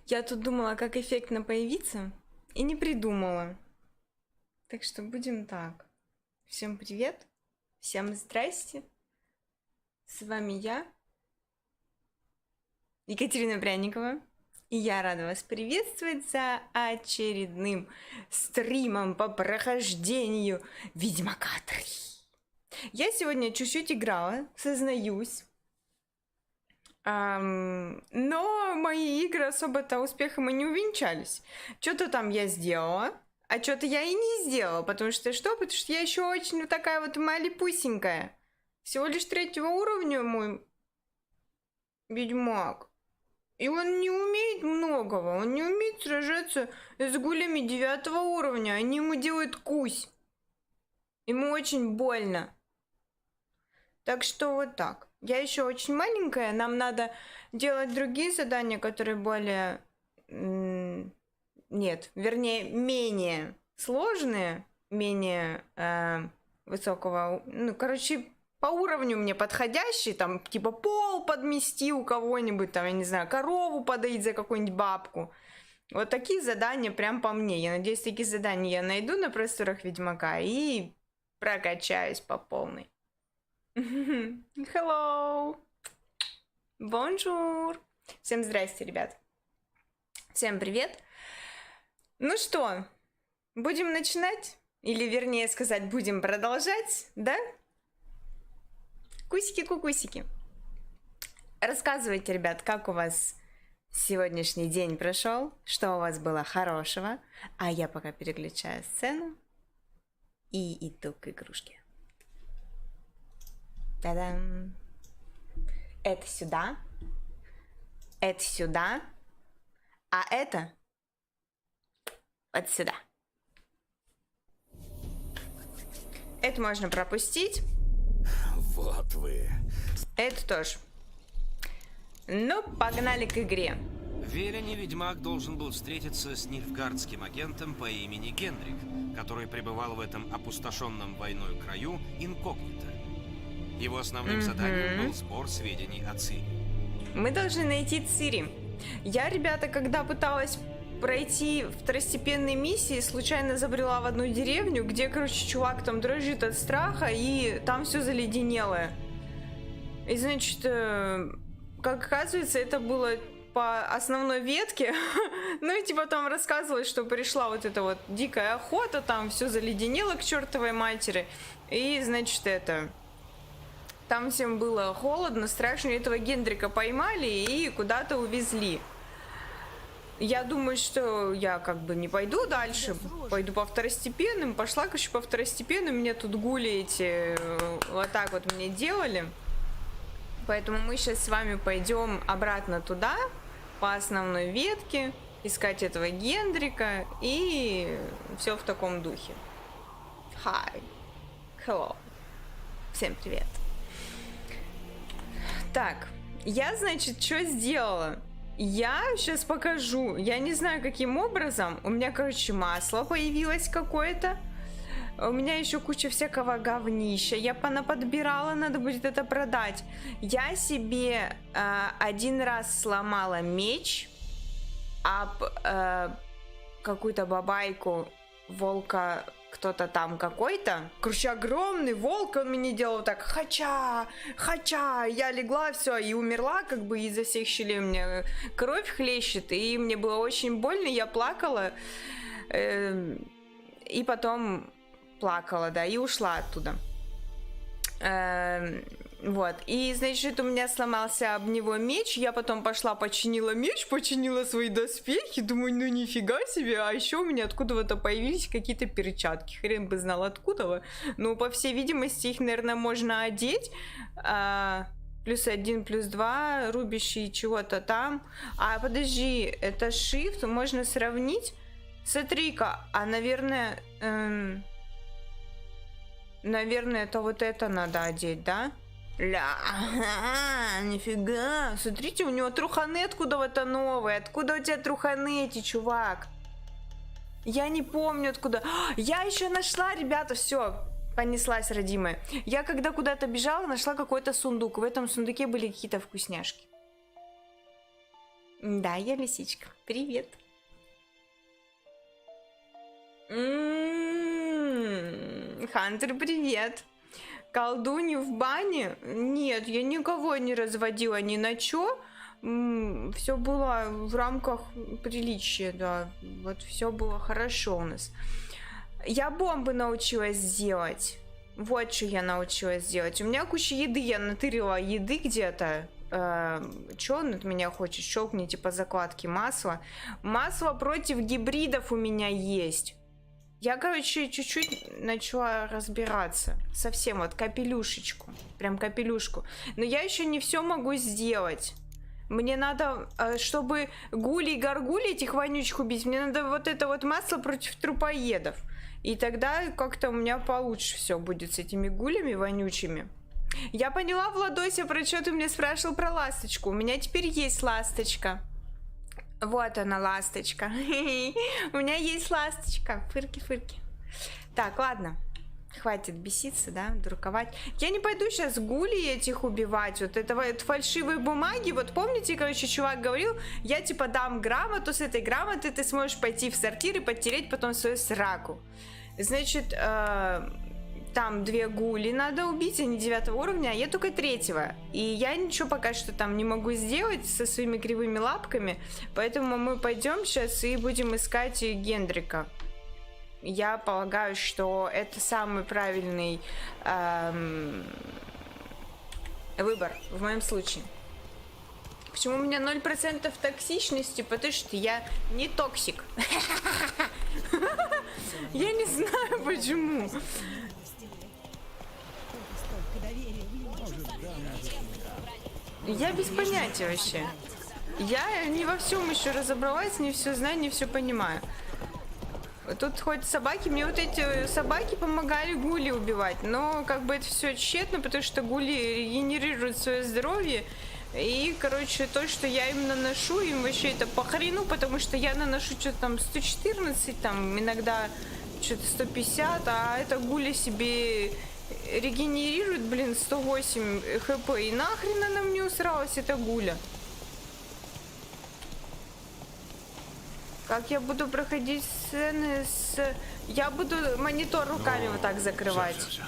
Я тут думала, как эффектно появиться, и не придумала. Так что будем так. Всем привет, всем здрасте. С вами я, Екатерина Пряникова. И я рада вас приветствовать за очередным стримом по прохождению Ведьмака 3. Я сегодня чуть-чуть играла, сознаюсь. Но мои игры особо-то успехом и не увенчались. Что-то там я сделала, а что-то я и не сделала. Потому что что? Потому что я еще очень вот такая вот малипусенькая. Всего лишь 3-го уровня мой ведьмак. И он не умеет многого. Он не умеет сражаться с гулями 9-го уровня. Они ему делают кусь. Ему очень больно. Так что вот так. Я еще очень маленькая. Нам надо делать другие задания, которые более... Нет, вернее, менее сложные. Менее высокого... Ну, короче, по уровню мне подходящий. Там, типа, пол подмести у кого-нибудь. Там, я не знаю, корову подоить за какую-нибудь бабку. Вот такие задания прям по мне. Я надеюсь, такие задания я найду на просторах Ведьмака и прокачаюсь по полной. Hello! Bonjour! Всем здрасте, ребят. Всем привет. Ну что, будем начинать? Или, вернее сказать, будем продолжать, да? Кусики-кукусики. Рассказывайте, ребят, как у вас сегодняшний день прошел, что у вас было хорошего, а я пока переключаю сцену и иду к игрушке. Та-дам! Это сюда, а это вот сюда. Это можно пропустить. Вот вы. Это тоже. Ну, погнали к игре. В Велине ведьмак должен был встретиться с нильфгардским агентом по имени Гендрик, который пребывал в этом опустошенном войной краю инкогнито. Его основным заданием был сбор сведений о Цири. Мы должны найти Цири. Я, ребята, когда пыталась пройти второстепенные миссии, случайно забрела в одну деревню, где, короче, чувак там дрожит от страха, и там все заледенелое. И, значит, как оказывается, это было по основной ветке. Ну и типа там рассказывалось, что пришла вот эта вот дикая охота, там все заледенело к чертовой матери. И, значит, там всем было холодно, страшно, этого Гендрика поймали и куда-то увезли. Я думаю, что я как бы не пойду дальше, пойду по второстепенным. Пошла, короче, по второстепенным, мне тут гули эти вот так вот мне делали. Поэтому мы сейчас с вами пойдем обратно туда, по основной ветке, искать этого Гендрика и все в таком духе. Hi. Hello. Всем привет. Так, я, значит, что сделала? Я сейчас покажу. Я не знаю, каким образом. У меня, короче, масло появилось какое-то. У меня еще куча всякого говнища. Я понаподбирала, надо будет это продать. Я себе один раз сломала меч об какую-то бабайку волка, кто-то там какой-то. Короче, огромный волк, он мне делал так, хача, я легла, все, и умерла, как бы изо всех щелей у меня кровь хлещет, и мне было очень больно, я плакала, и потом плакала, да, и ушла оттуда. Вот, и, значит, у меня сломался об него меч, я потом пошла, починила меч, починила свои доспехи, думаю, ну нифига себе, а еще у меня откуда-то появились какие-то перчатки, хрен бы знал откуда, но, по всей видимости, их, наверное, можно одеть, +1, +2, рубящие чего-то там, подожди, это shift, можно сравнить, смотри-ка, наверное, это вот это надо одеть, да? Нифига. Смотрите, у него труханы откуда-то новые. Откуда у тебя труханы эти, чувак? Я не помню откуда. Я еще нашла, ребята, все. Понеслась, родимая. Я когда куда-то бежала, нашла какой-то сундук. В этом сундуке были какие-то вкусняшки. Да, я лисичка. Привет. Хантер, привет. Колдуньи в бане? Нет, я никого не разводила ни на чё. Все было в рамках приличия, да. Вот все было хорошо у нас. Я бомбы научилась делать. Вот что я научилась делать. У меня куча еды, я натырила еды где-то. Что он от меня хочет? Щелкните по закладке масла. Масло против гибридов у меня есть. Я, короче, чуть-чуть начала разбираться. Совсем вот капелюшечку. Прям капелюшку. Но я еще не все могу сделать. Мне надо, чтобы гули и горгули этих вонючих убить, мне надо вот это вот масло против трупоедов. И тогда как-то у меня получше все будет с этими гулями вонючими. Я поняла, Владося, про что ты меня спрашивал про ласточку. У меня теперь есть ласточка. Вот она, ласточка. У меня есть ласточка. Фырки-фырки. Так, ладно. Хватит беситься, да, дураковать. Я не пойду сейчас гулей этих убивать. Вот это вот фальшивые бумаги. Вот помните, короче, чувак говорил, я типа дам грамоту, с этой грамоты ты сможешь пойти в сортир и подтереть потом свою сраку. Значит, там 2 гули надо убить, они 9 уровня, а я только 3-го. И я ничего пока что там не могу сделать со своими кривыми лапками. Поэтому мы пойдем сейчас и будем искать Гендрика. Я полагаю, что это самый правильный выбор в моем случае. Почему у меня 0% токсичности? Потому что я не токсик. Я не знаю почему. Я без понятия вообще. Я не во всем еще разобралась, не все знаю, не все понимаю. Тут хоть собаки, мне вот эти собаки помогали гули убивать, но как бы это все тщетно, потому что гули регенерируют свое здоровье. И, короче, то, что я им наношу, им вообще это по хрену, потому что я наношу что-то там 114, там иногда что-то 150, а это гули себе регенерирует, блин, 108 хп. И нахрен она мне усралась, эта гуля? Как я буду проходить сцены с... Я буду монитор руками вот так закрывать. Всё.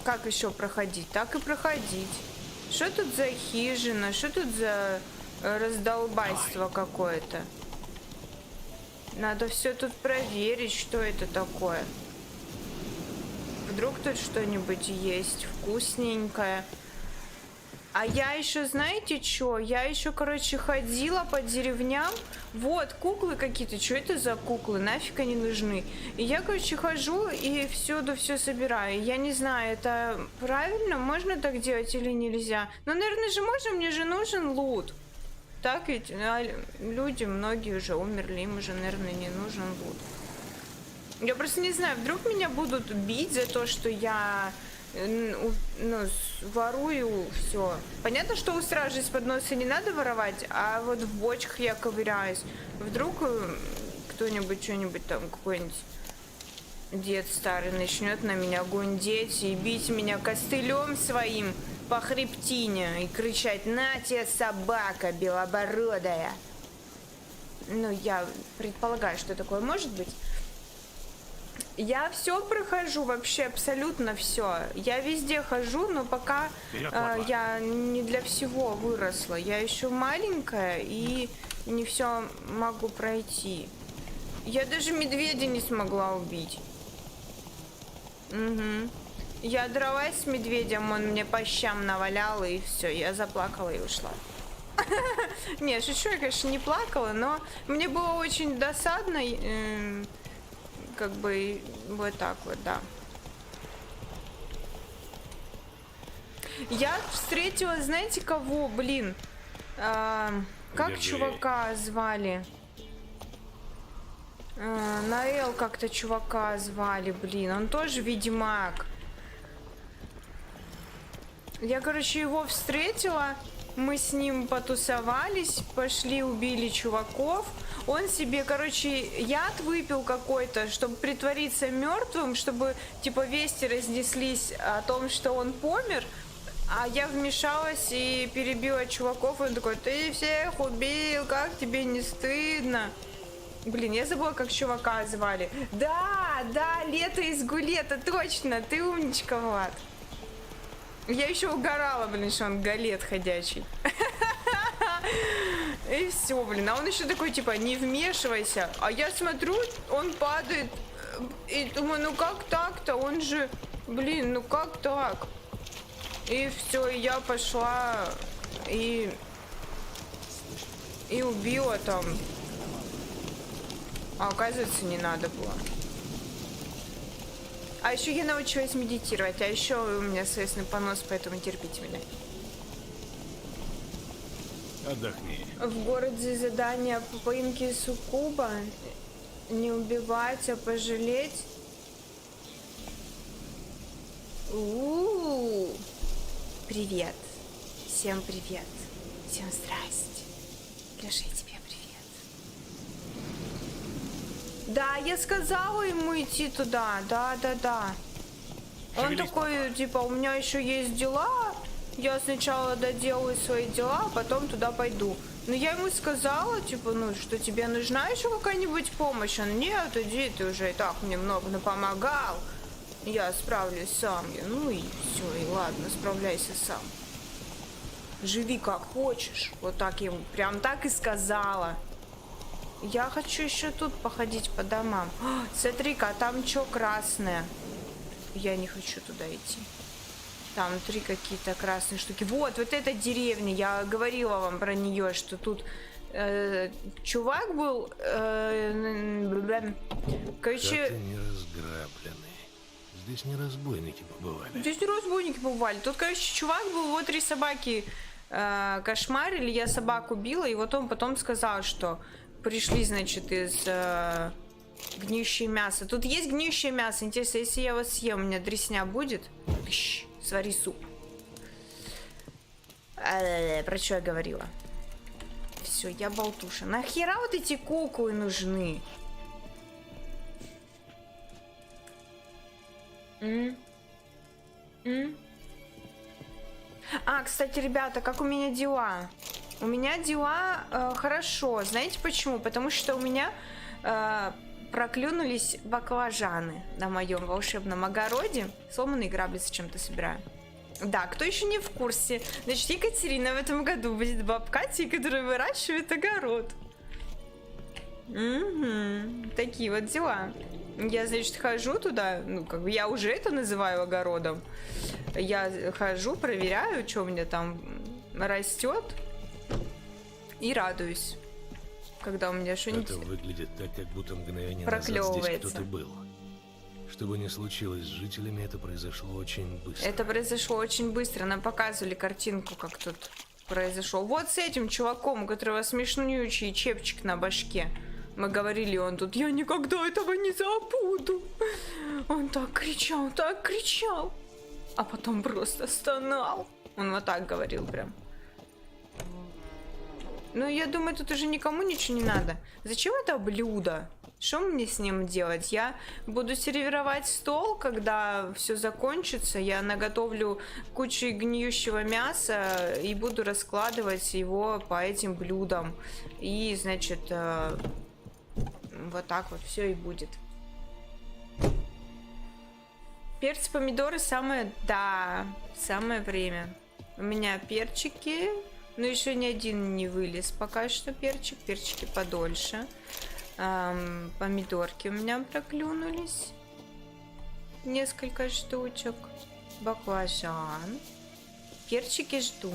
Как еще проходить? Так и проходить. Что тут за хижина? Что тут за раздолбайство какое-то? Надо все тут проверить, что это такое. Вдруг тут что-нибудь есть вкусненькое. А я еще, знаете что? Я еще, короче, ходила по деревням. Вот, куклы какие-то. Что это за куклы? Нафиг они нужны? И я, короче, хожу и всюду все собираю. Я не знаю, это правильно? Можно так делать или нельзя? Ну, наверное же можно, мне же нужен лут. Так ведь люди, многие уже умерли, им уже, наверное, не нужен лут. Я просто не знаю, вдруг меня будут бить за то, что я... ворую все. Понятно, что у стражи из-под носа не надо воровать, а вот в бочках я ковыряюсь. Вдруг кто-нибудь что-нибудь там, какой-нибудь дед старый начнет на меня гундеть и бить меня костылем своим по хребтине и кричать: «На тебе, собака белобородая!» Ну, я предполагаю, что такое может быть. Я все прохожу, вообще абсолютно все. Я везде хожу, но пока я не для всего выросла. Я еще маленькая и не все могу пройти. Я даже медведя не смогла убить. Угу. Я дралась с медведем, он мне по щам навалял, и все, я заплакала и ушла. Не, шучу, я, конечно, не плакала, но мне было очень досадно. Как бы вот так вот, да. Я встретила, знаете кого, блин? Как чувака звали? Наэл как-то чувака звали, блин. Он тоже ведьмак. Я, короче, его встретила. Мы с ним потусовались, пошли, убили чуваков. Он себе, короче, яд выпил какой-то, чтобы притвориться мертвым, чтобы, типа, вести разнеслись о том, что он помер. А я вмешалась и перебила чуваков, и он такой: ты всех убил, как тебе не стыдно? Блин, я забыла, как чувака звали. Да, Лето из Гулета, точно, ты умничка, Влад. Я еще угорала, блин, что он галет ходячий. И все, блин, а он еще такой, типа, не вмешивайся. А я смотрю, он падает, и думаю, ну как так-то, он же, блин, ну как так? И все, и я пошла и убила там. А оказывается, не надо было. А еще я научилась медитировать, а еще у меня следственный понос, поэтому терпите меня. Отдохни. В городе задание по поимке суккуба. Не убивать, а пожалеть. У-у-у. Привет. Всем привет. Всем здрасте. Леша, и тебе привет. Да, я сказала ему идти туда. Да. Он такой, типа, у меня еще есть дела. Я сначала доделаю свои дела, а потом туда пойду. Но я ему сказала, типа, ну, что тебе нужна еще какая-нибудь помощь? Он: нет, иди, ты уже и так мне много напомогал. Я справлюсь сам. Ну и все, и ладно, справляйся сам. Живи как хочешь. Вот так ему, прям так и сказала. Я хочу еще тут походить по домам. Смотри-ка, а там что красное? Я не хочу туда идти. Там 3 какие-то красные штуки. Вот эта деревня. Я говорила вам про нее, что тут чувак был. Короче... Хаты не разграблены. Здесь не разбойники побывали. Здесь не разбойники побывали. Тут, короче, чувак был, вот 3 собаки кошмарили. Я собаку била, и вот он потом сказал, что пришли, значит, из гниющее мясо. Тут есть гниющее мясо. Интересно, если я его съем, у меня дресня будет? Свари суп. Про что я говорила? Все, я болтуша. Нахера вот эти куклы нужны? А, кстати, ребята, как у меня дела? У меня дела хорошо. Знаете почему? Потому что у меня проклюнулись баклажаны на моем волшебном огороде. Сломанные грабли с чем-то собираю. Да, кто еще не в курсе, значит, Екатерина в этом году будет бабка Катя, которая выращивает огород. Такие вот дела. Я, значит, хожу туда, ну, как бы я уже это называю огородом. Я хожу, проверяю, что у меня там растет, и радуюсь, когда у меня что-нибудь Это выглядит так, как будто мгновение назад здесь кто-то был. Что бы ни случилось с жителями, это произошло очень быстро. Это произошло очень быстро. Нам показывали картинку, как тут произошло. Вот с этим чуваком, у которого смешнючий чепчик на башке. Мы говорили, он тут: я никогда этого не забуду. Он так кричал, а потом просто стонал. Он вот так говорил прям. Ну, я думаю, тут уже никому ничего не надо. Зачем это блюдо? Что мне с ним делать? Я буду сервировать стол, когда все закончится. Я наготовлю кучу гниющего мяса и буду раскладывать его по этим блюдам. И, значит, вот так вот все и будет. Перцы, помидоры самое... Да, самое время. У меня перчики... Но еще ни один не вылез пока что перчик. Перчики подольше. Помидорки у меня проклюнулись. Несколько штучек. Баклажан. Перчики жду.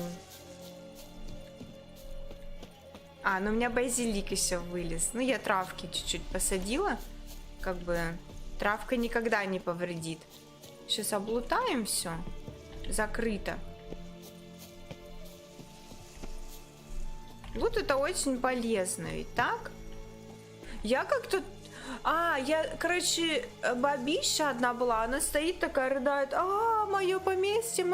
Ну у меня базилик еще вылез. Ну я травки чуть-чуть посадила. Как бы травка никогда не повредит. Сейчас облутаем все. Закрыто. Вот это очень полезно, ведь так? Я как-то... короче, бабища одна была, она стоит такая, рыдает: мое поместье,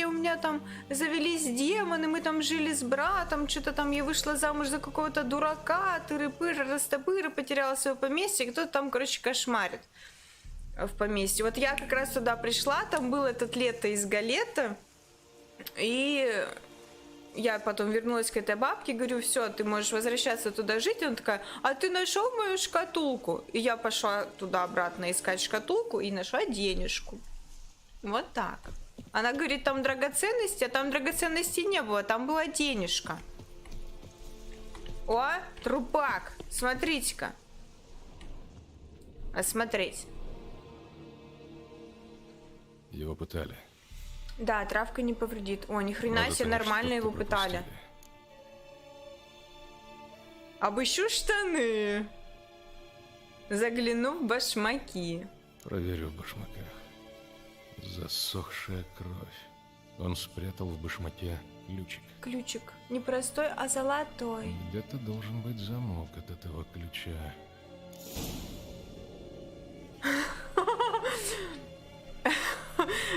у меня там завелись демоны, мы там жили с братом, что-то там я вышла замуж за какого-то дурака, тыры-пыры, растопыры, потеряла свое поместье, кто-то там, короче, кошмарит в поместье. Вот я как раз туда пришла, там был этот Лето из Галета, И я потом вернулась к этой бабке, говорю, все, ты можешь возвращаться туда жить. И она такая, а ты нашел мою шкатулку? И я пошла туда обратно искать шкатулку и нашла денежку. Вот так. Она говорит, там драгоценности, а там драгоценностей не было, там была денежка. О, трупак, смотрите-ка. Осмотреть. Его пытали. Да, травка не повредит. О, ни хрена Может, себе, они нормально что-то его пытали. пропустили. Обыщу штаны. Загляну в башмаки. Проверю в башмаках. Засохшая кровь. Он спрятал в башмаке ключик. Ключик. Не простой, а золотой. Где-то должен быть замок от этого ключа.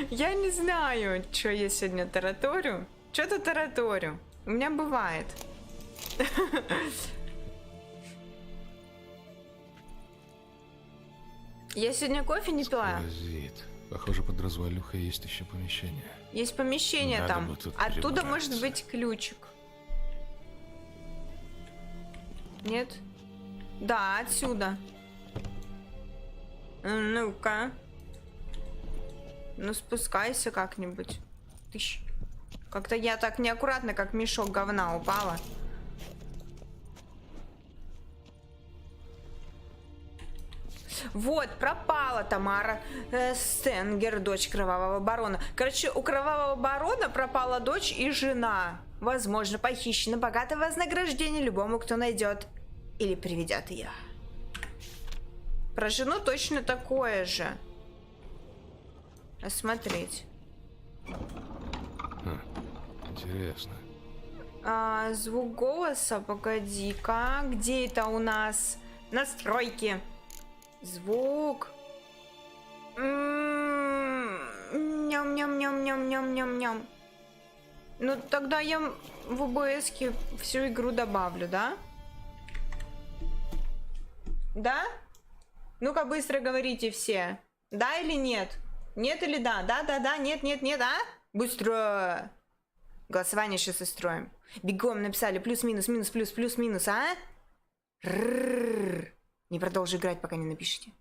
Я не знаю, что я сегодня тараторю. Что-то тараторю. У меня бывает. Я сегодня кофе не пила. Сквозит. Похоже, под развалюхой есть еще помещение. Есть помещение Надо там. бы тут Оттуда прибраться. может быть ключик. Нет? Да, отсюда. Ну-ка. Ну, спускайся как-нибудь. Тыщ. Как-то я так неаккуратно, как мешок говна упала. Вот, пропала Тамара Стенгер, дочь Кровавого Барона. Короче, у Кровавого Барона пропала дочь и жена. Возможно, похищено богатое вознаграждение любому, кто найдет или приведет ее. Про жену точно такое же. Осмотреть. Интересно. Звук голоса, погоди-ка. Где это у нас? Настройки. Звук. Ням-ням-ням-ням-ням-ням-ням. Ну, тогда я в ОБС-ке всю игру добавлю, да? Да? Ну-ка, быстро говорите все. Да или нет? Нет или да? Да-да-да, нет-нет-нет, а? Быстро! Голосование сейчас устроим. Бегом написали плюс-минус, минус, плюс, плюс-минус, а? Рррррр. Не продолжу играть, пока не напишите.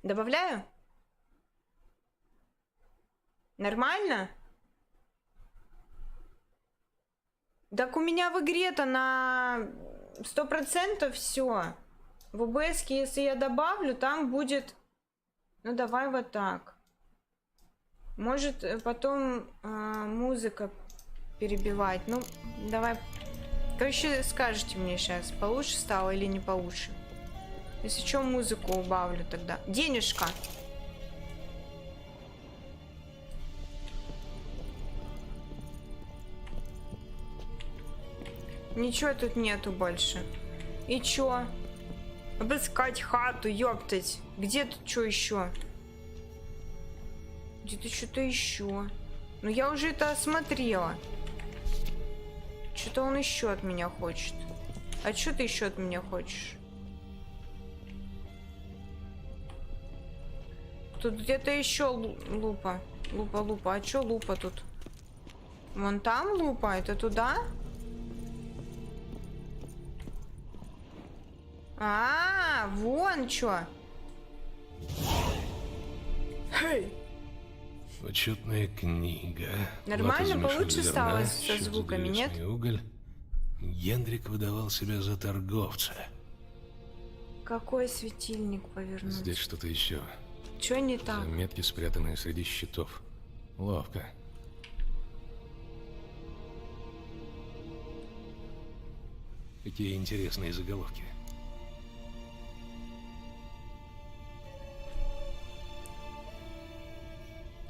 Добавляю? Нормально? Так у меня в игре-то на 100% все. В ОБС, если я добавлю, там будет... Ну, давай вот так. Может, потом музыка перебивать. Ну, давай. Короче, скажете мне сейчас, получше стало или не получше. Если что, музыку убавлю тогда. Денежка. Ничего тут нету больше. И чё? Обыскать хату, ёптать. Где тут что еще? Где-то что-то еще. Ну я уже это осмотрела. Что-то он еще от меня хочет. А что ты еще от меня хочешь? Тут где-то еще лупа. Лупа. А что лупа тут? Вон там лупа? Это туда? Вон что. Хей. Учетная книга. Нормально, Лата получше зерна, стало со счет за звуками, нет? древесный уголь. Генрик выдавал себя за торговца. Какой светильник повернуть? Здесь что-то еще. Что не так? Заметки, спрятанные среди щитов. Ловко. Какие интересные заголовки.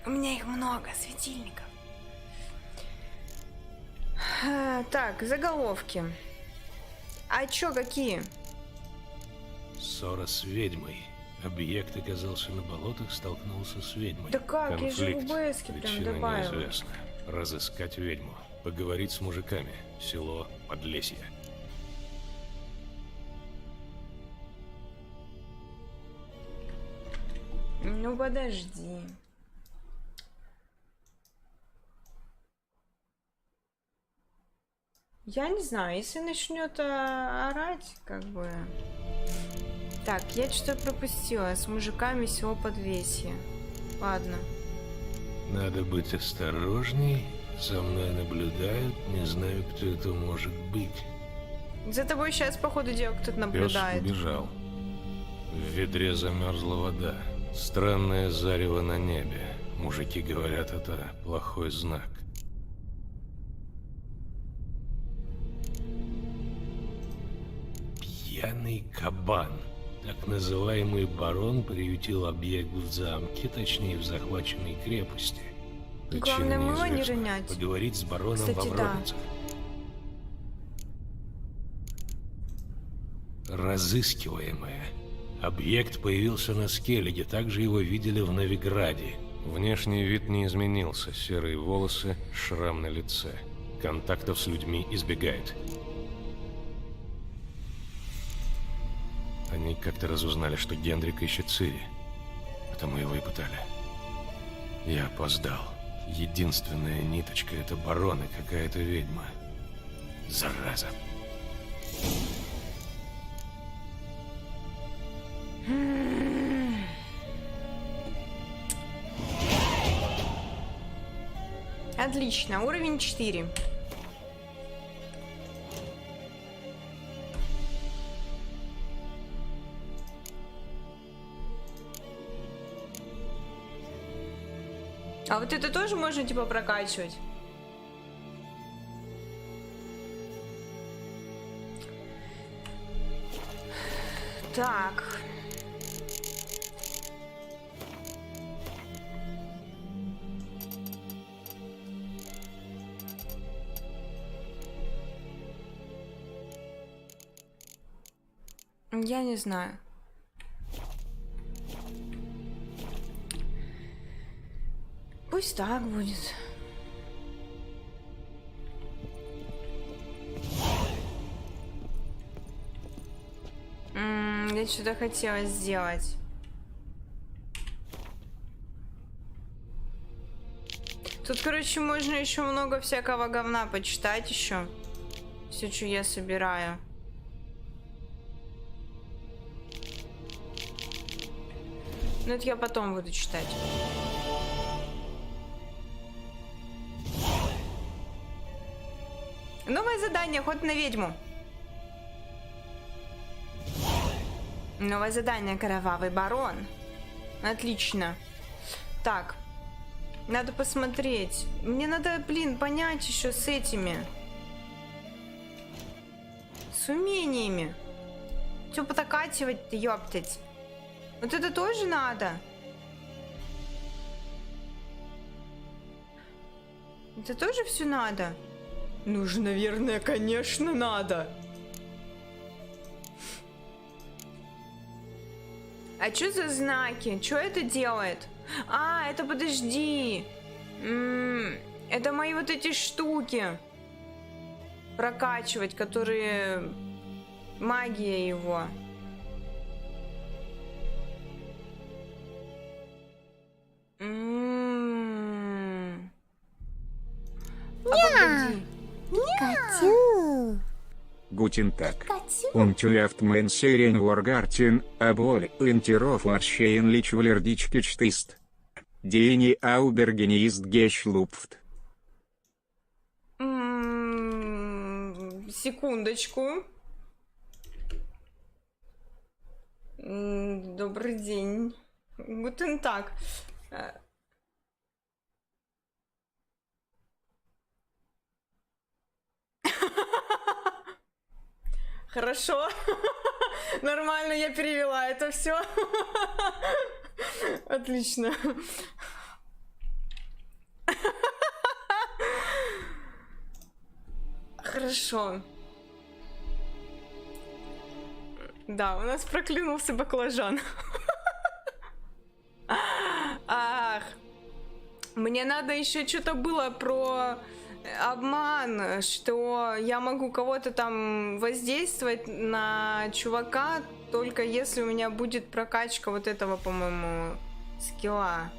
У меня их много, светильников. Так, заголовки. А чё, какие? Ссора с ведьмой. Объект оказался на болотах, столкнулся с ведьмой. Да как, я же в Конфликт. ОБС-ке прям Причина добавила. неизвестна. Разыскать ведьму. Поговорить с мужиками. Село Подлесье. Ну подожди. Я не знаю, если начнет орать, как бы... Так, я что-то пропустила. С мужиками село Подвесье. Ладно. Надо быть осторожней. За мной наблюдают. Не знаю, кто это может быть. За тобой сейчас, походу дела, кто-то Пес наблюдает. убежал. В ведре замерзла вода. Странное зарево на небе. Мужики говорят, это плохой знак. Пьяный кабан. Так называемый барон приютил объект в замке, точнее в захваченной крепости. Причина Главное, мыло не неизвестна. ронять. Поговорить с бароном Кстати, во да. Вроницах. Разыскиваемое. Объект появился на Скеллиге, также его видели в Новиграде. Внешний вид не изменился, серые волосы, шрам на лице. Контактов с людьми избегает. Они как-то разузнали, что Гендрик ищет Цири, потому его и пытали. Я опоздал. Единственная ниточка — это барон и какая-то ведьма. Зараза. Отлично, уровень 4. А вот это тоже можно типа прокачивать? Так. Я не знаю. Пусть так будет. Я что-то хотела сделать. Тут, короче, можно еще много всякого говна почитать еще. Все, что я собираю. Но это я потом буду читать. Новое задание, охота на ведьму. Новое задание, кровавый барон. Отлично. Так. Надо посмотреть. Мне надо, блин, понять еще с этими. С умениями. Все потокачивать-то, ёптать. Вот это тоже надо. Это тоже все надо? Ну же, наверное, конечно, надо. А что за знаки? Что это делает? А, это подожди. Это мои вот эти штуки. Прокачивать, которые... Магия его. Пикачу. Guten Tag. Пикачу. Und du habt mein Serien Wargarten, obwohl Interov wahrscheinlich verdichtet ist. Die Aubergene ist geschlupft. Секундочку. Добрый день. Guten Tag. Хорошо. Нормально, я перевела это все. Отлично. Хорошо. Да, у нас проклюнулся баклажан. Ах. Мне надо еще что-то было про обман, что я могу кого-то там воздействовать на чувака, только если у меня будет прокачка вот этого, по-моему, скилла.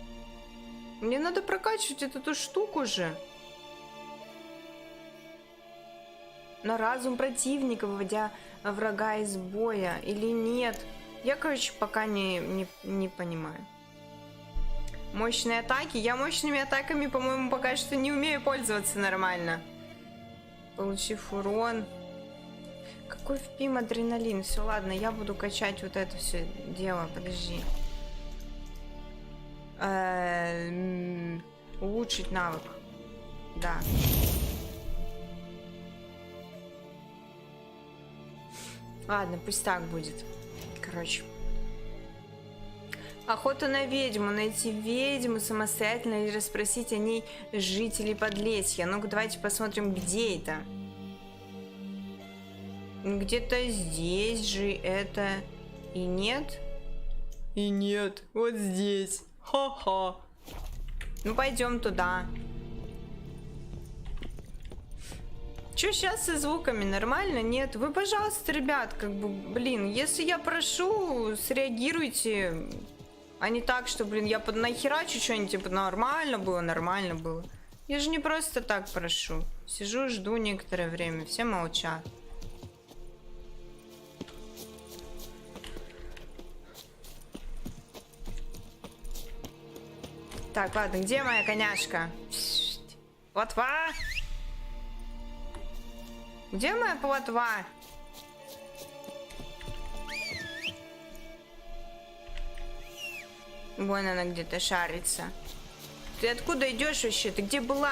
Мне надо прокачивать эту штуку же. на разум противника, выводя врага из боя, или нет? Я, короче, пока не понимаю. Мощные атаки? Я мощными атаками, по-моему, пока что не умею пользоваться нормально. Получив урон. Какой впим адреналин? Все, ладно, я буду качать вот это все дело. Подожди. Улучшить навык. Да. Ладно, пусть так будет. Короче. Охота на ведьму. Найти ведьму самостоятельно или расспросить о ней жителей Подлесья. Ну-ка, давайте посмотрим, где это. Где-то здесь же это. И нет? И нет. Вот здесь. Ха-ха. Ну, пойдем туда. Чё сейчас со звуками? Нормально? Нет? Вы, пожалуйста, ребят, как бы, блин, если я прошу, среагируйте. А не так, что, блин, я нахерачу что-нибудь, типа, нормально было. Я же не просто так прошу. Сижу, жду некоторое время, все молчат. Так, ладно, где моя коняшка? Плотва? Где моя плотва? Вон она где-то шарится. Ты откуда идешь вообще? Ты где была?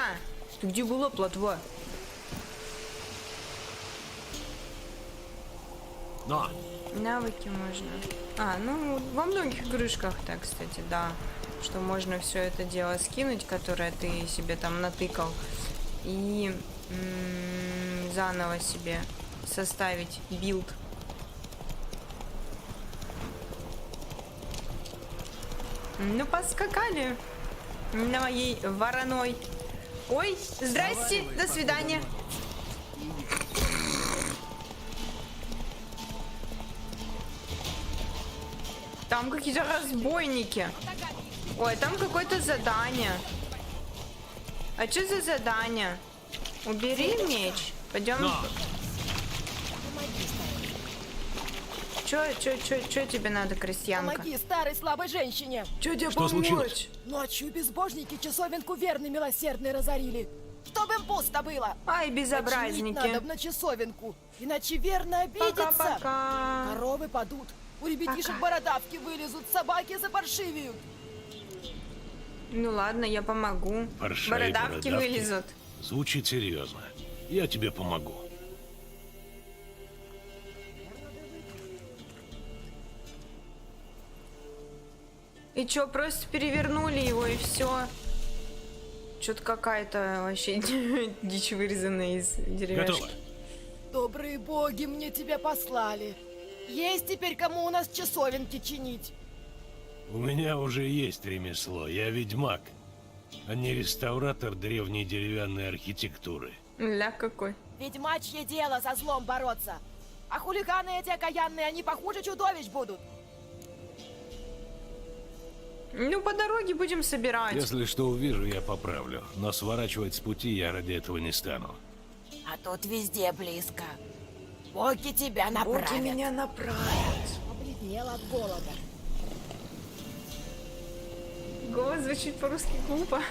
Ты где была, плотва? Но! Навыки можно. А, ну, во многих игрушках так, кстати, да. Что можно все это дело скинуть, которое ты себе там натыкал. И заново себе составить билд. Ну, поскакали на моей вороной. Ой, здрасте, до свидания. Там какие-то разбойники. Ой, там какое-то задание. А что за задание? Убери меч. Пойдем. Чё тебе надо, крестьянка? Помоги старой слабой женщине. Чё тебе Что помочь? случилось? Ночью безбожники часовенку верный милосердный разорили. Чтоб им пусто было. Ай, Починить безобразники. надо на часовенку, иначе верно обидится. Пока-пока. Коровы падут, у ребятишек Пока. бородавки вылезут, собаки запаршивеют. Ну ладно, я помогу. Паршивые Бородавки вылезут. Звучит серьезно. Я тебе помогу. И чё, просто перевернули его и все. Что-то какая-то вообще дичь вырезанная из деревяшки. Готово. Добрые боги мне тебя послали. Есть теперь кому у нас часовенки чинить. У меня уже есть ремесло. Я ведьмак, а не реставратор древней деревянной архитектуры. Ля какой. Ведьмачье дело со злом бороться. А хулиганы эти окаянные, они похуже чудовищ будут. Ну, по дороге будем собирать. Если что увижу, я поправлю. Но сворачивать с пути я ради этого не стану. А тут везде близко. Боги тебя направят. Боги меня направят. Побледнел от голода. Голос звучит по-русски глупо.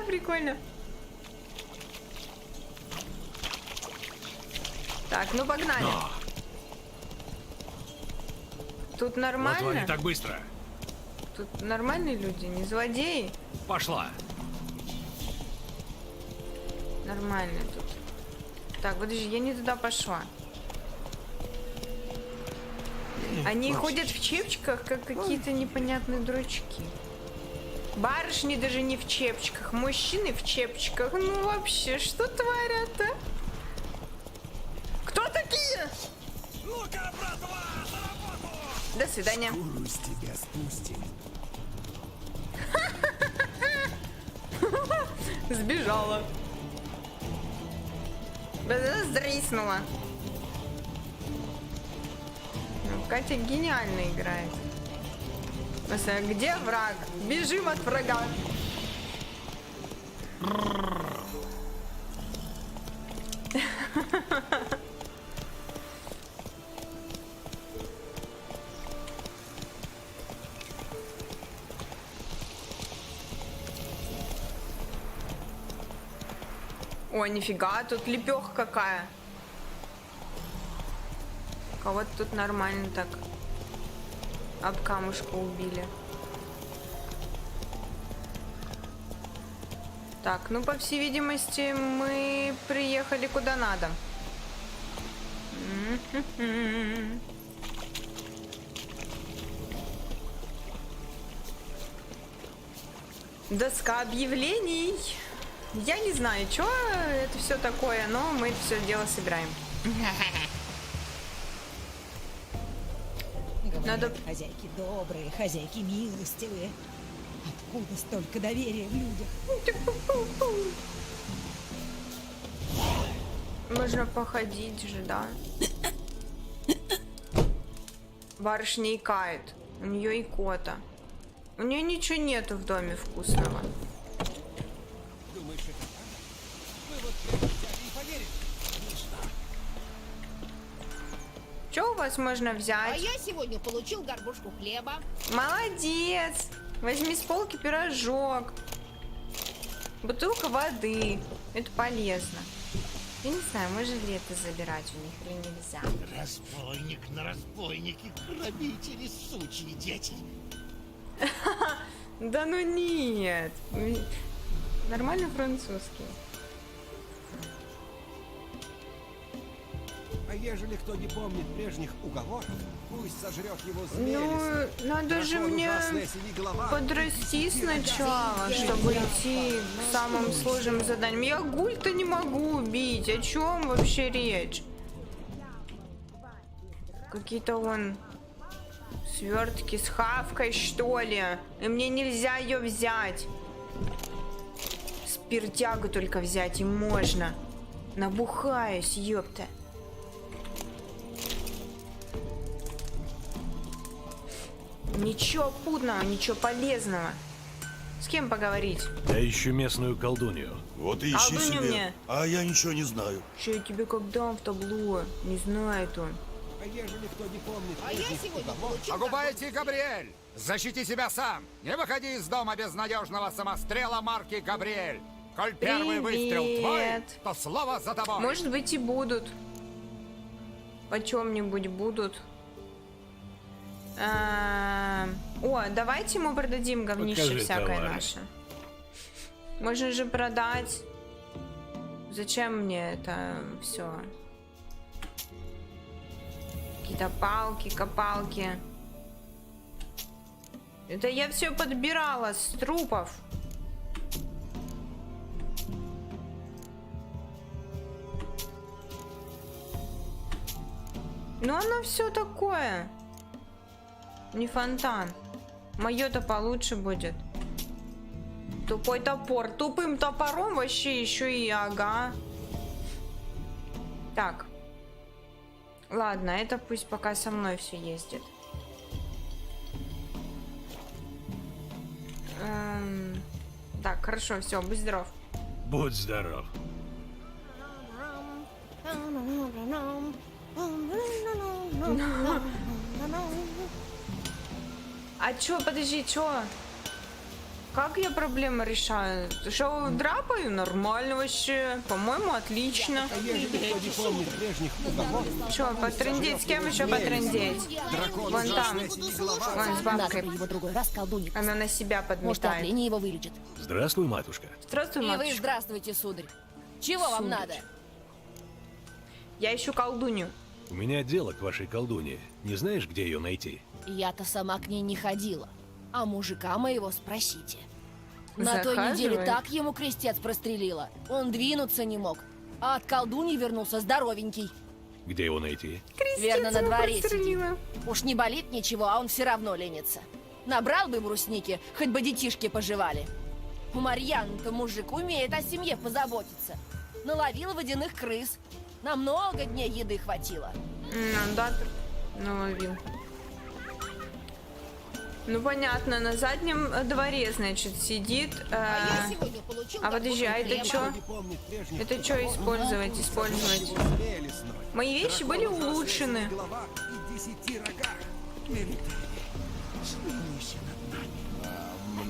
Прикольно. Так, ну погнали. Но! Тут Вот не нормально? так быстро. Тут нормальные люди, не злодеи. Пошла. Нормальные тут. Так, подожди, я не туда пошла. Они ходят в чепчиках, как какие-то непонятные дурачки. Барышни даже не в чепчиках, мужчины в чепчиках. Ну вообще, что творят-то? Кто такие? Ну-ка, братва, за работу! До свидания. Шкуру с тебя спустим. Сбежала. Сдриснула. Ну, Катя гениально играет. Просто, где враг? Бежим от врага. О, нифига, тут лепеха какая. Кого-то тут нормально так об камушку убили. Так, ну, по всей видимости, мы приехали куда надо. Доска объявлений. Я не знаю, что это все такое, но мы это все дело собираем. Надо... Хозяйки добрые, хозяйки милостивые. Откуда столько доверия в людях? Можно походить же, да? Барышня икает. У нее икота. У нее ничего нету в доме вкусного. Думаешь, это так? Мы вот прямо взяли и поверили. Что у вас можно А взять? я сегодня получил горбушку хлеба. Молодец! Возьми с полки пирожок. Бутылка воды. Это полезно. Я не знаю, можно ли это забирать у них или нельзя. Разбойник на разбойнике, грабители, сучьи дети. Да ну нет. Нормально французский. А ежели кто не помнит прежних уговоров, пусть сожрет его змеи. Ну, надо же мне подрасти сначала, чтобы идти к самым сложным заданиям. Я гуль-то не могу убить. О чем вообще речь? Какие-то вон свертки с хавкой, что ли? И мне нельзя ее взять. Спиртягу только взять и можно. Набухаюсь, ёпта. Ничего путного, ничего полезного. С кем поговорить? Я ищу местную колдунью. Вот и ищи Колдунью себе. мне. А я ничего не знаю. Че я тебе как дам в табло? Не знает он. А ежели кто не помнит А я прежних сегодня уговоров, получил Погубайте, Габриэль! Защити себя сам! Не выходи из дома без надежного самострела марки Габриэль! Коль первый выстрел твой, Привет. то слово за тобой! Может быть и будут. По чем-нибудь будут. О, давайте ему продадим говнище Покажи всякое товар. наше. Можно же продать. Зачем мне это все? Какие-то палки, копалки. Это я все подбирала с трупов. Ну оно все такое. Не фонтан. Мое-то получше будет. Тупой топор. Тупым топором вообще еще и ага. Так. Ладно, это пусть пока со мной все ездит. Так, хорошо, все, будь здоров. Будь здоров. А чё, подожди, чё? Как я проблемы решаю? Что, драпаю? Нормально вообще. По-моему, отлично. а ежели кто не помнит прежних уговоров, Чё, потрындеть? С кем еще потрындеть? дракон Вон там. ужасный синий голова. Вон с Надо бабкой. бы его другой раз колдунья. Она на себя Может, подметает. отрение его вылечит. Здравствуй, матушка. Здравствуй, И вы матушка. здравствуйте, сударь. Чего вам Сударь. надо? Я ищу колдунью. У меня дело к вашей колдуне. Не знаешь, где ее найти? Я-то сама к ней не ходила. А мужика моего спросите. На той Захаживает. неделе так ему крестец прострелила. Он двинуться не мог. А от колдуньи вернулся здоровенький. Где его найти? Верно, на его дворе сидит. подстрелила. Уж не болит ничего, а он все равно ленится. Набрал бы брусники, хоть бы детишки пожевали. У Марьяны-то мужик умеет о семье позаботиться. Наловил водяных крыс. На много дней еды хватило. Ну, да, наловил. Ну, понятно, на заднем дворе, значит, сидит. А я сегодня получил А подожди, а это горбушку чё? хлеба. Не помнит прежних Это что использовать? Использовать. его змея лесной. Мои вещи были Дракон ужасный улучшены. синий голова и 10 рогах. Не летай. Смилуйся над нами.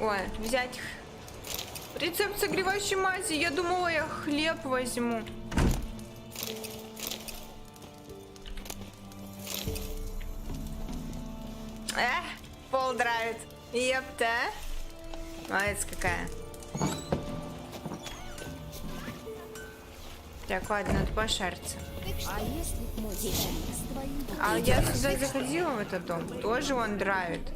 Ой, взять рецепт согревающей мази. Я думала, я хлеб возьму. Пол драйвит. Епта. Молодец какая. Так, ладно, надо пошариться. А если б мой человек с твоим... А я сюда заходила, в этот дом. Тоже он драйвит.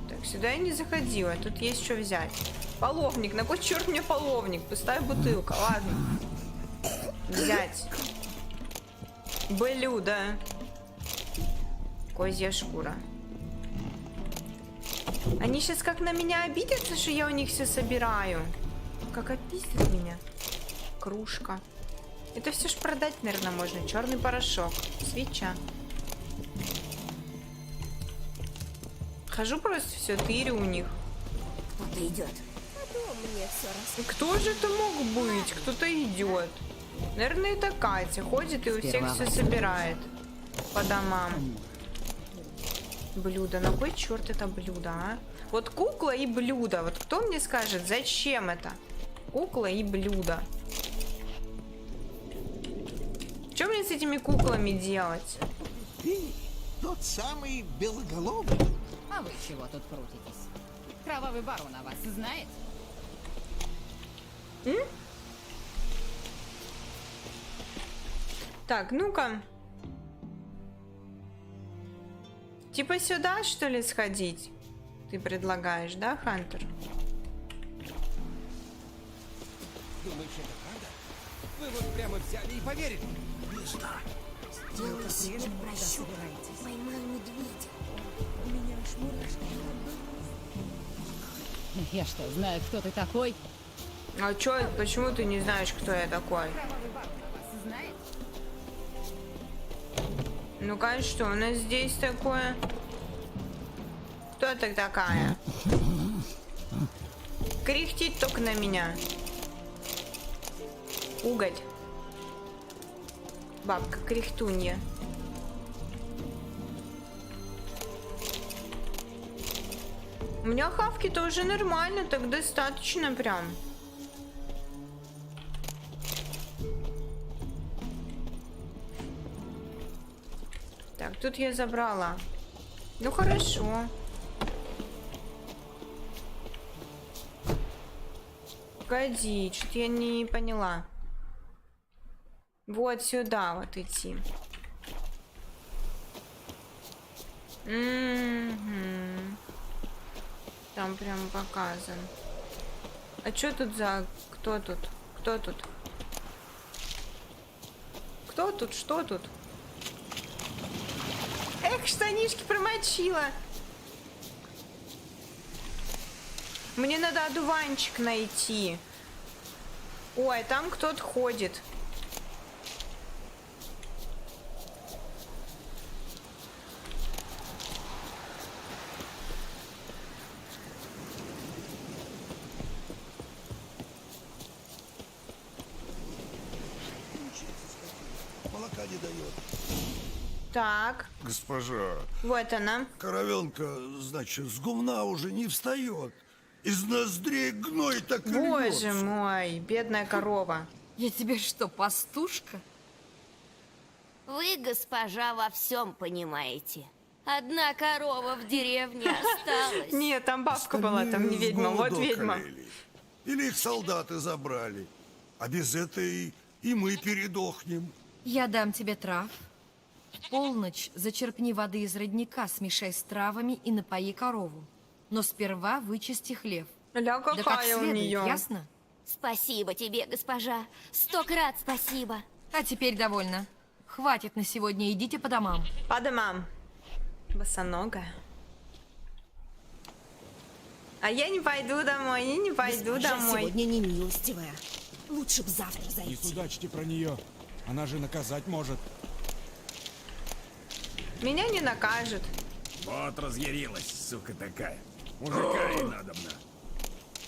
Так, сюда я не заходила. Тут есть что взять. Половник. На кой черт мне половник? Пустая бутылка. Ладно. Взять. Блюдо. Козья шкура. Они сейчас как на меня обидятся, что я у них все собираю. Как описывают меня. Кружка. Это все ж продать, наверное, можно. Черный порошок. Свеча. Хожу просто все тырю у них. Вот идет. Потом мне все раз. Кто же это мог быть? Кто-то идет. Наверное, это Катя. Ходит и у всех все собирает. По домам. Блюдо. На кой черт это блюдо, а? Вот кукла и блюдо. Вот кто мне скажет, зачем это? Кукла и блюдо. Что мне с этими куклами делать? Ты тот самый белоголовый. А вы чего тут крутитесь? Кровавый барон о вас знает? Так, ну-ка. Типа сюда, что ли, сходить? Ты предлагаешь, да, Хантер? Думаешь, это правда? Вы вот прямо взяли и поверили? Не знаю. Делай себе прощу. Поймал медведя. У меня аж мурашки. Я что, знаю, кто ты такой? А чё, почему ты не знаешь, кто я такой? Кровавый барон о вас знает? Ну-ка, что у нас здесь такое? Кто ты такая? Кряхтит только на меня. Угодь. Бабка кряхтунья. У меня хавки-то уже нормально, так достаточно прям. Так, тут я забрала. Ну хорошо. Погоди, что-то я не поняла. Вот сюда вот идти. Там прям показан. А что тут за... Кто тут? Кто тут? Кто тут? Что тут? Эх, штанишки промочила. Мне надо одуванчик найти. Ой, там кто-то ходит. не дает. Так, Госпожа, вот она. коровенка, значит, с гумна уже не встает. Из ноздрей гной так и Боже льется. мой, бедная корова. Я тебе что, пастушка? Вы, госпожа, во всем понимаете. Одна корова в деревне осталась. Нет, там бабка была, там не Остальные с ведьма, вот голоду ведьма. околели. Или их солдаты забрали. А без этой и мы передохнем. Я дам тебе трав. В полночь зачерпни воды из родника, смешай с травами и напои корову. Но сперва вычисти хлев. Ля, Да как какая у следует, нее. ясно? Спасибо тебе, госпожа. 100 крат спасибо. А теперь довольно. Хватит на сегодня, идите по домам. По домам. Босоногая. А я не пойду домой, я не пойду Госпожа домой. сегодня не милостивая. Лучше б завтра Не зайти. судачьте про нее. Она же наказать может. Меня не накажет. Вот разъярилась, сука такая. Мужика ей надобно.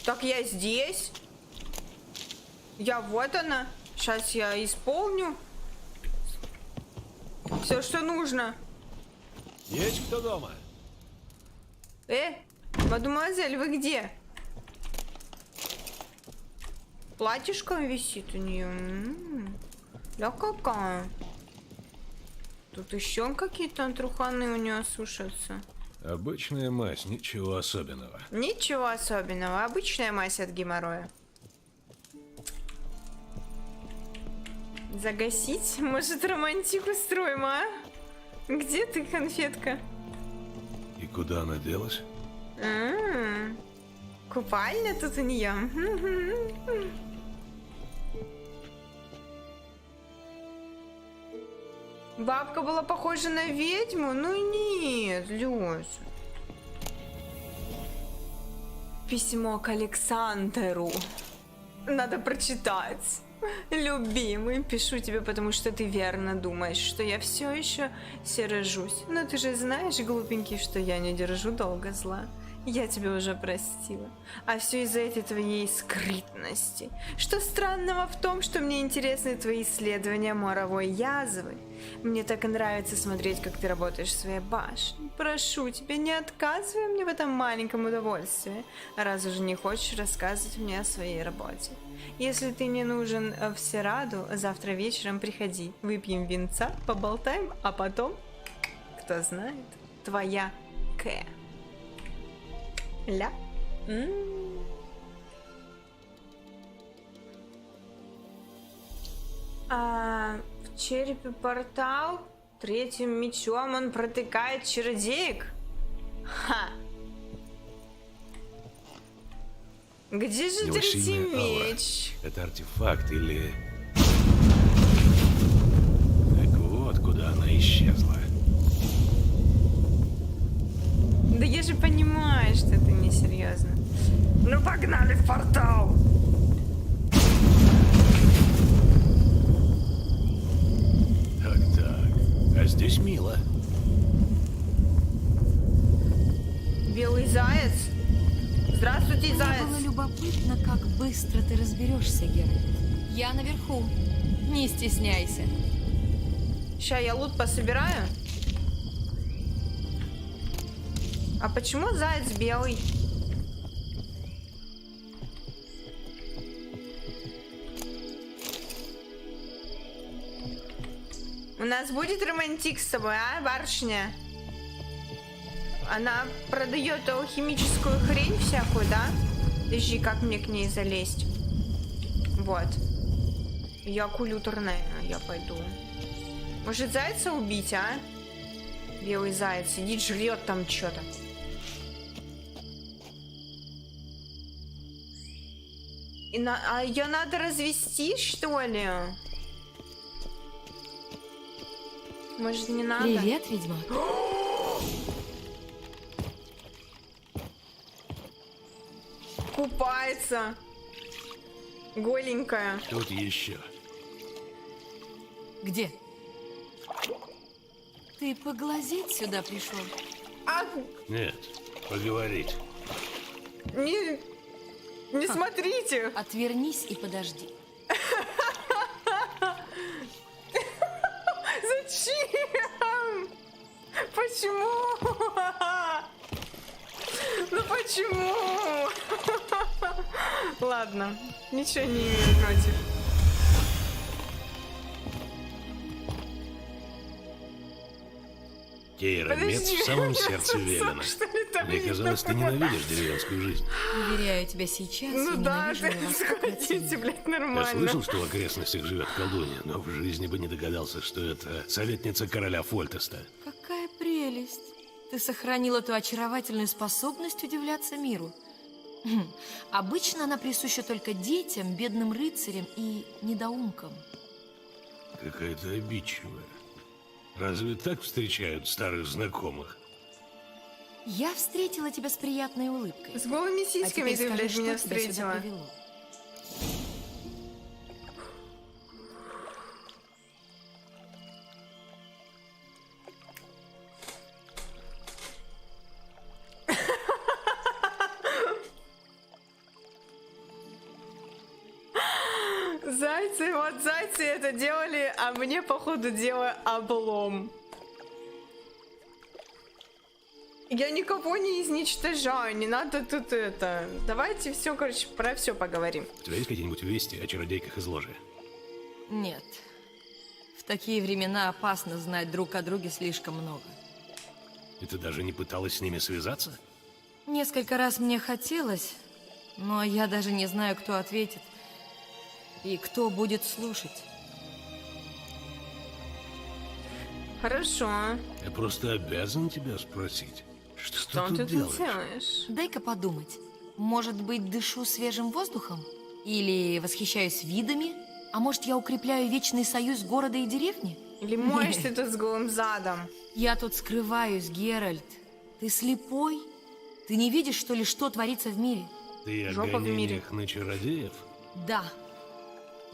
Так я здесь. Я вот она. Сейчас я исполню все, что нужно. Есть кто дома? Мадемуазель, вы где? Платьишко висит у нее. Да какая. Тут еще какие-то труханы у нее сушатся. Обычная мазь, ничего особенного. Ничего особенного. Обычная мазь от геморроя. Загасить? Может, романтик устроим, а? Где ты, конфетка? И куда она делась? Купальня тут у нее. Бабка была похожа на ведьму? Ну нет, Люся. Письмо к Александру. Надо прочитать. Любимый, пишу тебе, потому что ты верно думаешь, что я все еще сержусь. Но ты же знаешь, глупенький, что я не держу долго зла. Я тебя уже простила. А все из-за этой твоей скрытности. Что странного в том, что мне интересны твои исследования моровой язвы? Мне так и нравится смотреть, как ты работаешь в своей башне. Прошу тебя, не отказывай мне в этом маленьком удовольствии, раз уже не хочешь рассказывать мне о своей работе. Если ты не нужен в Сираду, завтра вечером приходи. Выпьем винца, поболтаем, а потом, кто знает, твоя К. Ля. В черепе портал. Третьим мечом он протыкает чародеек. Ха. Где же Его третий сильная аура. меч? Это артефакт или... Так вот, куда она исчезла. Да я же понимаю, что это несерьезно. Ну погнали в портал! Так. А здесь мило. Белый заяц? Здравствуйте, Мне заяц! было любопытно, как быстро ты разберешься, Геральт. Я наверху. Не стесняйся. Ща я лут пособираю. А почему заяц белый? У нас будет романтик с собой, а, барышня? Она продает алхимическую хрень всякую, да? Подожди, как мне к ней залезть? Вот. Я культурная, я пойду. Может, зайца убить, а? Белый заяц сидит, жрет там что-то. А ее надо развести, что ли? Может, не надо? Привет, ведьма. Купается. Голенькая. Тут еще. Где? Ты поглазеть сюда пришел? А, Нет, поговорить. не смотрите. Отвернись и подожди. почему? Ну почему? Ладно, ничего не имею против. Кейра Мец в самом сердце Велена. Мне казалось, ты ненавидишь деревенскую жизнь. Уверяю тебя сейчас, Ну я да, ненавижу ты вас как сходите, противно. блядь, Я нормально. слышал, что в окрестностях живет колдунья, но в жизни бы не догадался, что это советница короля Фольтеста. Какая прелесть! Ты сохранила ту очаровательную способность удивляться миру. Обычно она присуща только детям, бедным рыцарям и недоумкам. Какая-то обидчивая. Разве так встречают старых знакомых? Я встретила тебя с приятной улыбкой. С голыми А сиськами теперь ты, скажи, блядь, что меня тебя сюда встретила. привело? Зайцы, вот зайцы это делали, а мне, походу, дела облом. Я никого не изничтожаю, не надо тут это. Давайте все, короче, про все поговорим. У тебя есть какие-нибудь вести о чародейках из ложи? Нет. В такие времена опасно знать друг о друге слишком много. И ты даже не пыталась с ними связаться? Несколько раз мне хотелось, но я даже не знаю, кто ответит и кто будет слушать. Хорошо. Я просто обязан тебя спросить. Что ты ты тут тут делаешь? делаешь? Дай-ка подумать. Может быть, дышу свежим воздухом? Или восхищаюсь видами? А может, я укрепляю вечный союз города и деревни? Или моешь ты тут с голым задом? Я тут скрываюсь, Геральт. Ты слепой? Ты не видишь, что ли, что творится в мире? Ты о Жопа в мире. гонениях на чародеев? Да.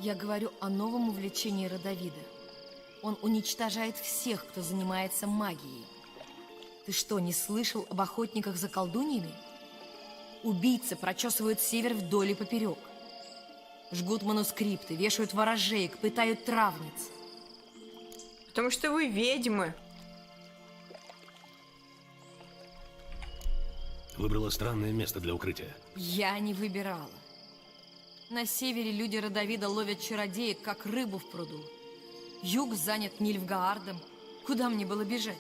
Я говорю о новом увлечении Родовида. Он уничтожает всех, кто занимается магией. Ты что, не слышал об охотниках за колдуньями? Убийцы прочесывают север вдоль и поперек. Жгут манускрипты, вешают ворожеек, пытают травниц. Потому что вы ведьмы. Выбрала странное место для укрытия. Я не выбирала. На севере люди Родовида ловят чародеек, как рыбу в пруду. Юг занят Нильфгаардом. Куда мне было бежать?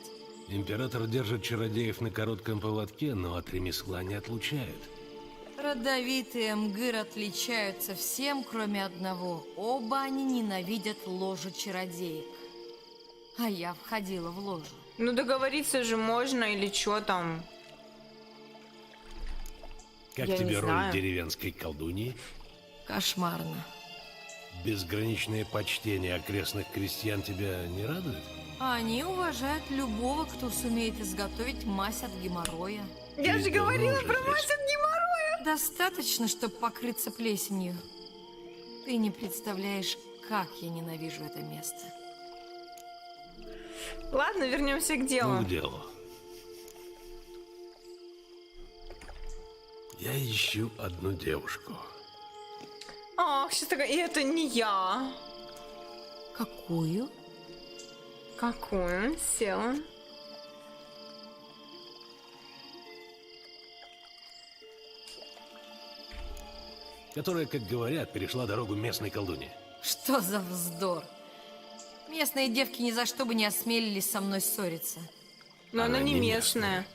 Император держит чародеев на коротком поводке, но от ремесла не отлучает. Родовид и Эмгыр отличаются всем, кроме одного. Оба они ненавидят ложу чародеек. А я входила в ложу. Ну договориться же можно или что там? Как Я тебе не роль знаю. деревенской колдуньи? Кошмарно. Безграничное почтение окрестных крестьян тебя не радует? Они уважают любого, кто сумеет изготовить мазь от геморроя. Я Ты же давно говорила уже про здесь? мазь от геморроя. Достаточно, чтобы покрыться плесенью. Ты не представляешь, как я ненавижу это место. Ладно, вернемся к делу. Ну, к делу. Я ищу одну девушку. Ах, сейчас такая, и это не я. Какую? Какую? Села. Которая, как говорят, перешла дорогу местной колдуне. Что за вздор? Местные девки ни за что бы не осмелились со мной ссориться. Но она не не местная.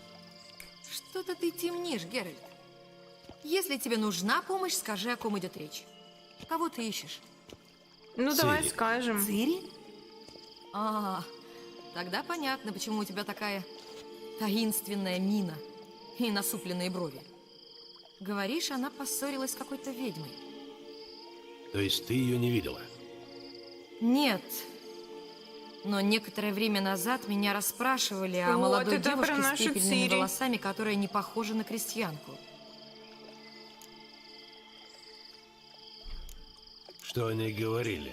Что-то ты темнишь, Геральт. Если тебе нужна помощь, скажи, о ком идет речь. Кого ты ищешь? Ну давай Цири. скажем. Цири? Тогда понятно, почему у тебя такая таинственная мина и насупленные брови. Говоришь, она поссорилась с какой-то ведьмой. То есть ты ее не видела? Нет. Но некоторое время назад меня расспрашивали о Вот молодой это про девушке с нашу пепельными Цири. волосами, которая не похожа на крестьянку. Что они говорили?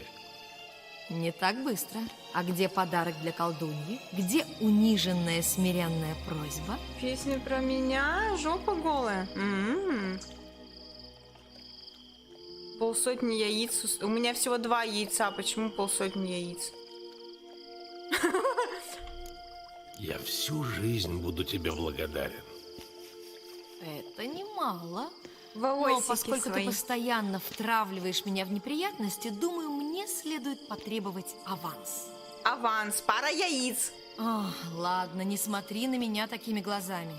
Не так быстро. А где подарок для колдуньи? Где униженная смиренная просьба? Песня про меня, жопа голая. Полсотни яиц. У меня всего 2 яйца. Почему полсотни яиц? Я всю жизнь буду тебе благодарен. Это немало. Но Волосики поскольку свои. ты постоянно втравливаешь меня в неприятности, думаю, мне следует потребовать аванс. Аванс, пара яиц. Ох, ладно, не смотри на меня такими глазами.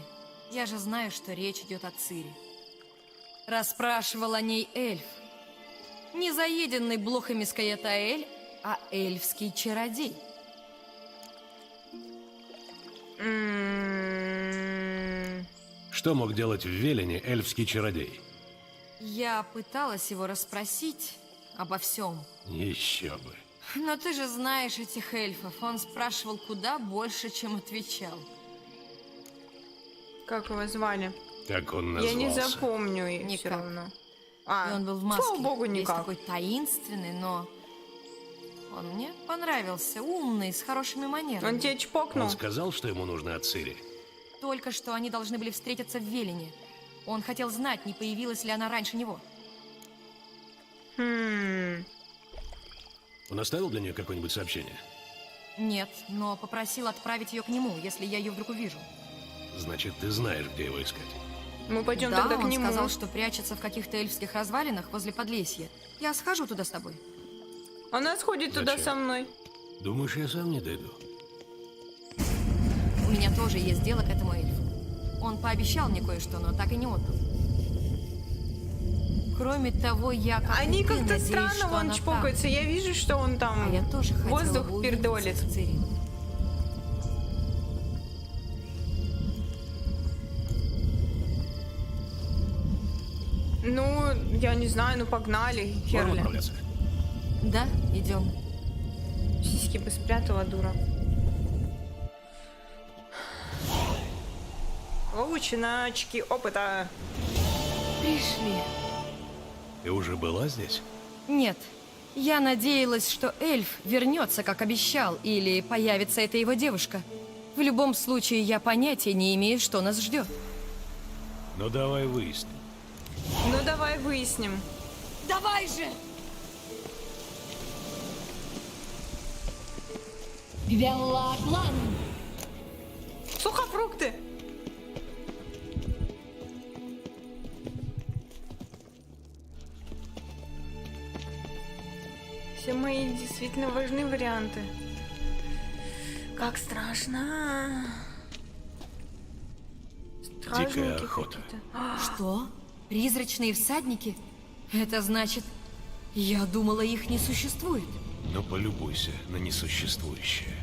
Я же знаю, что речь идет о Цири. Расспрашивал о ней эльф. Не заеденный блохами Скаятаэль, а эльфский чародей. Что мог делать в Велине эльфский чародей? Я пыталась его расспросить обо всем. Еще бы. Но ты же знаешь этих эльфов. Он спрашивал куда больше, чем отвечал. Как его звали? Как он Я назвался? не запомню их Никак. все равно. И он был в маске. Слава богу, Весь никак. такой таинственный, но... Он мне понравился. Умный, с хорошими манерами. Он тебя чпокнул? Он сказал, что ему нужно от Цири? Только что они должны были встретиться в Велине. Он хотел знать, не появилась ли она раньше него. Он оставил для нее какое-нибудь сообщение? Нет, но попросил отправить ее к нему, если я ее вдруг увижу. Значит, ты знаешь, где его искать. Мы пойдем Да, тогда к он нему. сказал, что прячется в каких-то эльфских развалинах возле Подлесья. Я схожу туда с тобой. Она сходит туда Зачем? со мной. Думаешь, я сам не дойду? У меня тоже есть дело к этому эльфу. Он пообещал мне кое-что, но так и не отдал. Кроме того, я как Они и ты, как-то надеюсь, странно что вон она чпокаются. Я вижу, что он там. там А я тоже хотела воздух бы увидеться пердолит. с Цири. Ну, я не знаю, ну погнали, Можем Херли. отправляться? Да, идем. Сиськи бы спрятала, дура. Получено очки опыта. Пришли. Ты уже была здесь? Нет. Я надеялась, что эльф вернется, как обещал, или появится эта его девушка. В любом случае, я понятия не имею, что нас ждет. Ну давай выясним. Ну, давай выясним. Давай же! Гвеллаклан! Сухофрукты. Все мои действительно важны варианты. Как страшно. Дикая Стражники охота. какие-то. Что? Призрачные всадники? Это значит, я думала, их не существует. Но полюбуйся на несуществующее.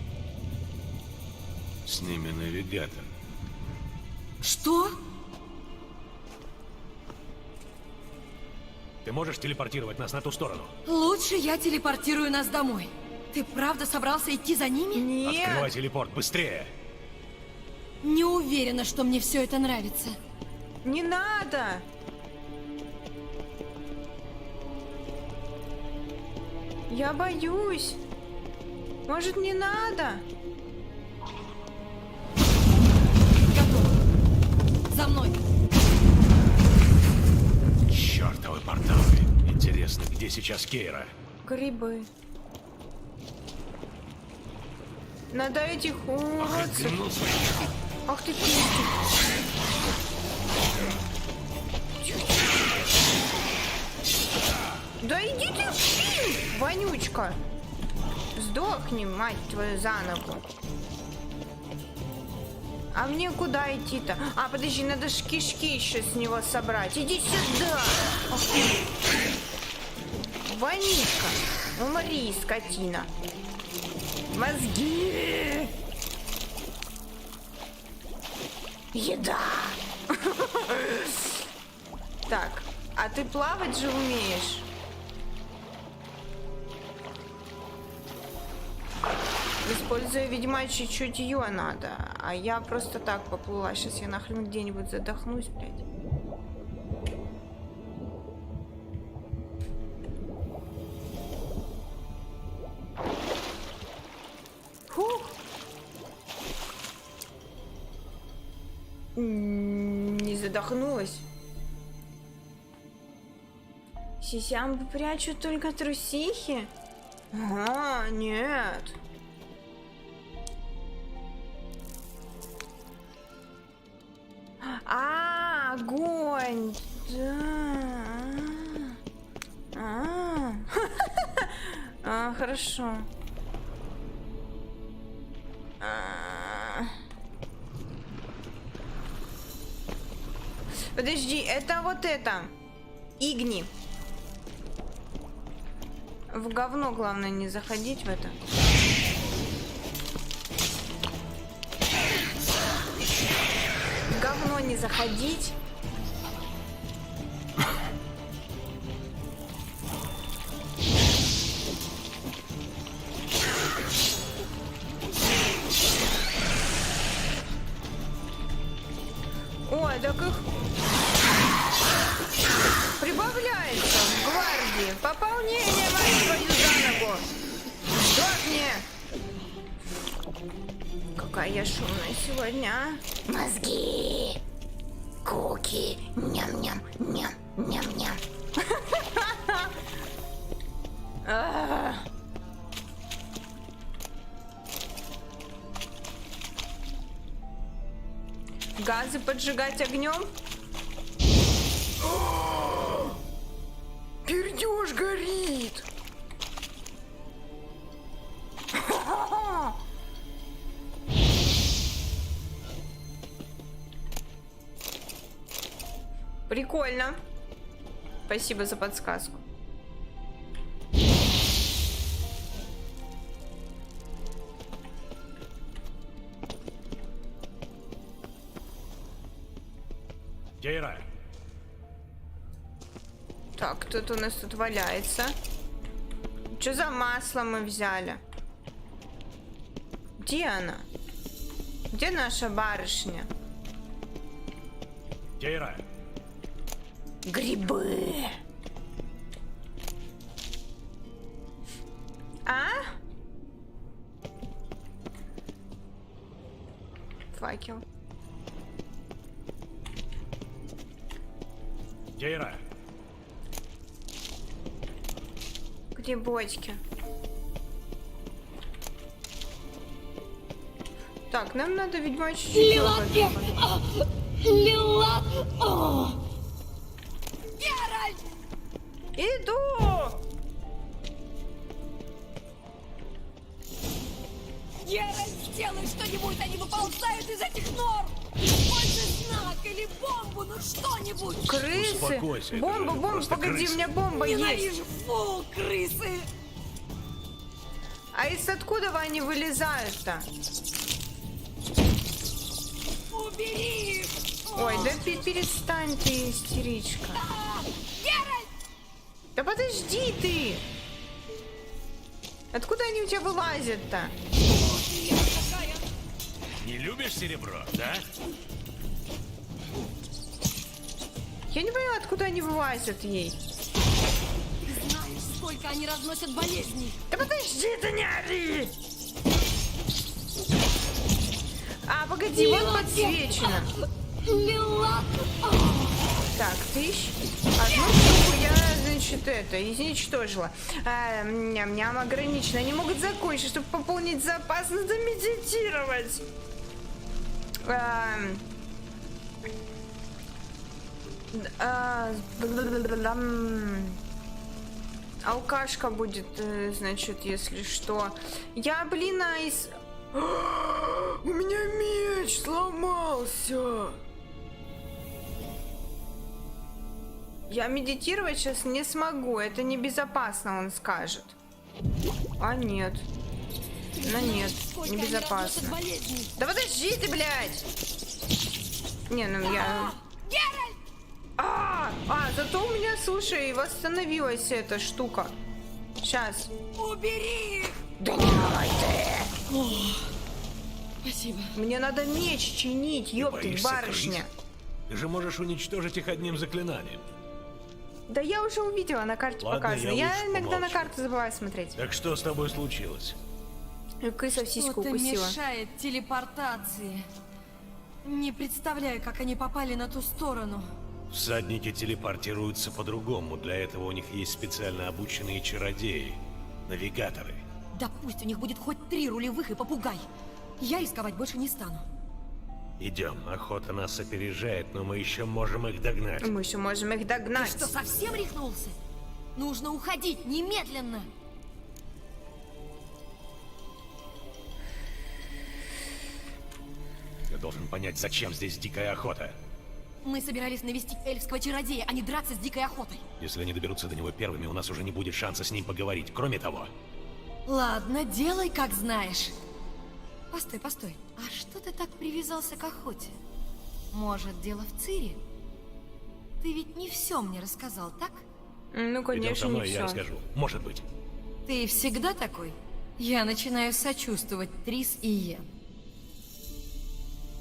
С ними навигатор. Что? Ты можешь телепортировать нас на ту сторону? Лучше я телепортирую нас домой. Ты правда собрался идти за ними? Нет. Открывай телепорт, быстрее! Не уверена, что мне все это нравится. Не надо. Я боюсь. Может, не надо? Готово. За мной. Чёртовы порталы. Интересно, где сейчас Кейра? Грибы. Надо этих уродцев. Ах ты пиздец. Да иди ты, вонючка. Сдохни, мать твою, за ногу. А мне куда идти-то? А, подожди, надо ж кишки еще с него собрать. Иди сюда. Ах ты. Вонючка. Умри, скотина. Мозги. Еда. Так, а ты плавать же умеешь? Используя ведьмачье чутье надо. А я просто так поплыла. Сейчас я нахрен где-нибудь задохнусь, блядь. Фух. Не задохнулась. Сисям прячут только трусихи? Ага, нет. Огонь. Да. Хорошо. Подожди, это вот это. Игни. В говно главное не заходить в это. В говно не заходить. Ой, так их прибавляется в гвардии. Пополнение, мать твою, за ногу. Сдохни. Какая я шумная сегодня, а? Мозги. Куки. Ням-ням. Ням. Ням-ням. Газы поджигать огнем? Пердеж горит! Прикольно. Спасибо за подсказку. Кейра. Так, кто-то у нас тут валяется. Что за масло мы взяли? Где она? Где наша барышня? Кейра. Грибы. А? Факел. Кейра. Грибочки. Так, нам надо, видимо, чуть-чуть. Лила. Геральт! Иду! Геральт, сделай что-нибудь, они выползают из этих нор! Используй знак или бомбу, ну что-нибудь! Крысы! Успокойся, Бомба, это бомба, просто погоди, крысы. у меня бомба есть! Ненавижу, фу, крысы! А из откуда они вылезают-то? Убери их! Ой, да перестань ты, истеричка. Геральт! Да подожди ты! Откуда они у тебя вылазят-то? Не любишь серебро, да? Я не поняла, откуда они вылазят ей. Ты знаешь, сколько они разносят болезней? Да подожди ты, не ори! А, погоди, вот подсвечено. Лила! Так, одну штуку я, значит, изничтожила. Ням-ням ограничено. Они могут закончить, чтобы пополнить запас. Надо медитировать. Алкашка будет, значит, если что. Я, блин, айс... У меня меч сломался. Я медитировать сейчас не смогу. Это небезопасно, он скажет. А нет. Ну нет, небезопасно. Да подожди ты, блядь! Не, ну я... зато у меня, слушай, восстановилась эта штука. Сейчас. Убери их! Да не давай ты! Спасибо. Мне надо меч чинить, ёптать, боишься барышня. крыс? Ты же можешь уничтожить их одним заклинанием. Да я уже увидела, на карте Ладно, показано. я Я лучше иногда на помолчу. карту забываю смотреть. Так что с тобой случилось? Крыса в сиську Что-то укусила. мешает телепортации. Не представляю, как они попали на ту сторону. Всадники телепортируются по-другому. Для этого у них есть специально обученные чародеи. Навигаторы. Да пусть у них будет хоть 3 рулевых и попугай. Я рисковать больше не стану. Идем, охота нас опережает, но мы еще можем их догнать. Мы еще можем их Ты догнать. что, совсем рехнулся? Нужно уходить немедленно. Ты должен понять, зачем здесь дикая охота. Мы собирались навестить эльфского чародея, а не драться с дикой охотой. Если они доберутся до него первыми, у нас уже не будет шанса с ним поговорить. Кроме того... Ладно, делай как знаешь. Постой, постой. А что ты так привязался к охоте? Может, дело в Цири? Ты ведь не все мне рассказал, так? Ну, Идем конечно, со мной, не я все. расскажу. Может быть. Ты всегда такой? Я начинаю сочувствовать Трис и Йен.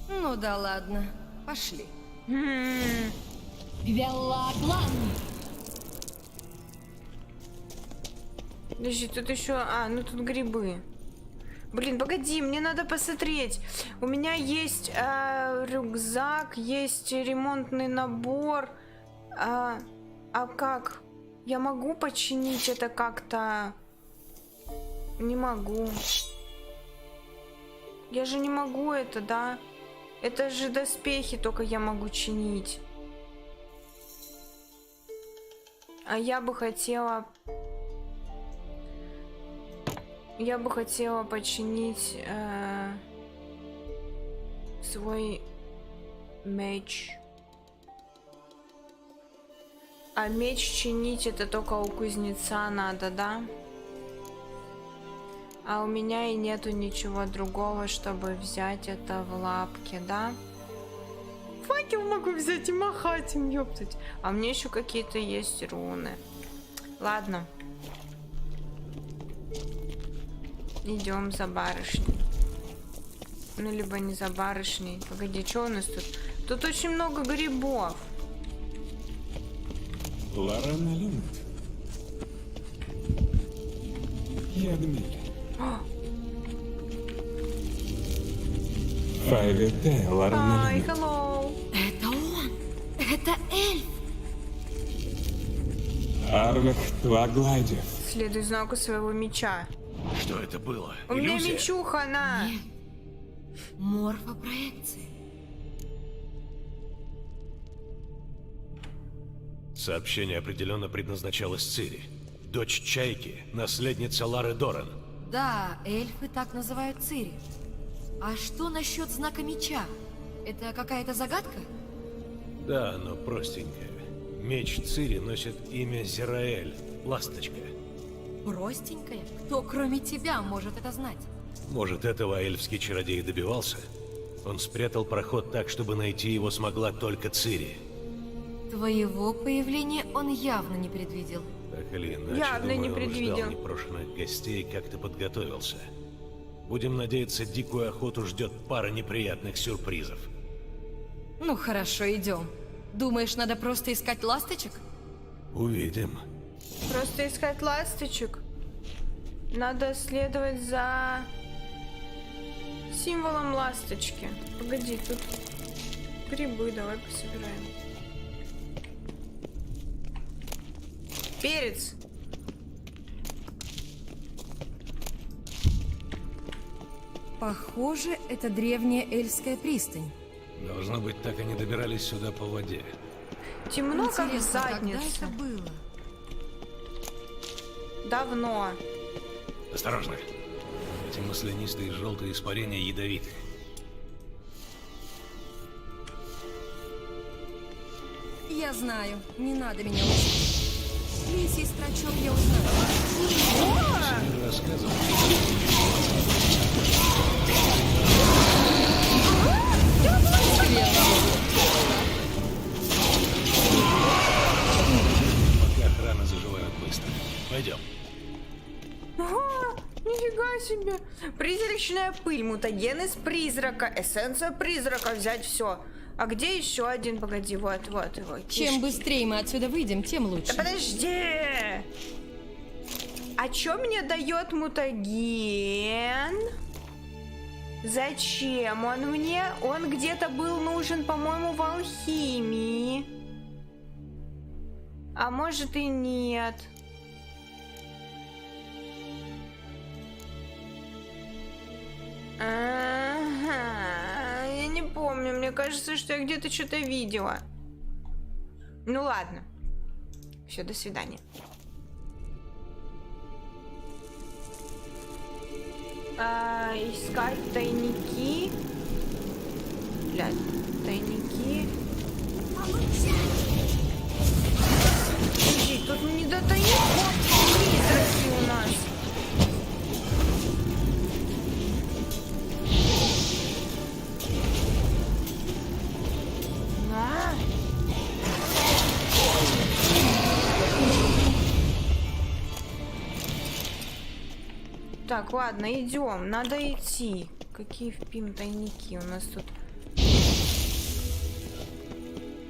Ну да ладно, пошли. Велоглан! Подожди, тут еще... А, ну тут грибы. Блин, погоди, мне надо посмотреть. У меня есть рюкзак, есть ремонтный набор. А как? Я могу починить это как-то? Не могу. Я же не могу это, да? Это же доспехи только я могу чинить. А я бы хотела... Я бы хотела починить свой меч. А меч чинить это только у кузнеца надо, да? А у меня и нету ничего другого, чтобы взять это в лапки, да? Факел могу взять и махать им, ёптать. А мне еще какие-то есть руны. Ладно. Идем за барышней. Ну, либо не за барышней. Погоди, что у нас тут? Тут очень много грибов. Лорана Люнет. Я Дмитрий. Файвете, Лорана Ай, Люнет. hello. Это он! Это эльф! Арвах Твагладев. Следуй знаку своего меча. Что это было? У меня Иллюзия? мечуха, на! Морфопроекции. Сообщение определенно предназначалось Цири. Дочь Чайки, наследница Лары Доран. Да, эльфы так называют Цири. А что насчет знака меча? Это какая-то загадка? Да, но простенькая. Меч Цири носит имя Зираэль, ласточка. Простенькая? Кто, кроме тебя, может это знать? Может, этого эльфский чародей добивался? Он спрятал проход так, чтобы найти его смогла только Цири. Твоего появления он явно не предвидел. Так или иначе, Явно думаю, не он предвидел. ждал непрошенных гостей и как-то подготовился. Будем надеяться, дикую охоту ждет пара неприятных сюрпризов. Ну хорошо, идем. Думаешь, надо просто искать ласточек? Увидим. Просто искать ласточек. Надо следовать за символом ласточки. Погоди, тут грибы, давай пособираем. Перец. Похоже, это древняя эльская пристань. Должно быть, так они добирались сюда по воде. Темно, как в Интересно, когда заднице. это было? Давно. Осторожно. Эти маслянистые желтые испарения ядовиты. Я знаю, не надо меня учить. Лисий строчок я узнаю. Не рассказывай. Пока охрана заживает быстро. Пойдем. Ага, нифига себе. Призрачная пыль, мутаген из призрака, эссенция призрака, взять все. А где еще один? Погоди, вот его. Чем кишки. быстрее мы отсюда выйдем, тем лучше. Да подожди! А чё мне дает мутаген? Зачем он мне? Он где-то был нужен, по-моему, в алхимии. А может и нет. Ага, я не помню. Мне кажется, что я где-то что-то видела. Ну ладно. Все, до свидания. Искать тайники. Блядь, тайники. Подожди, тут не до тайников призраки у нас. Так, ладно, идем. Надо идти. Какие впим тайники у нас тут?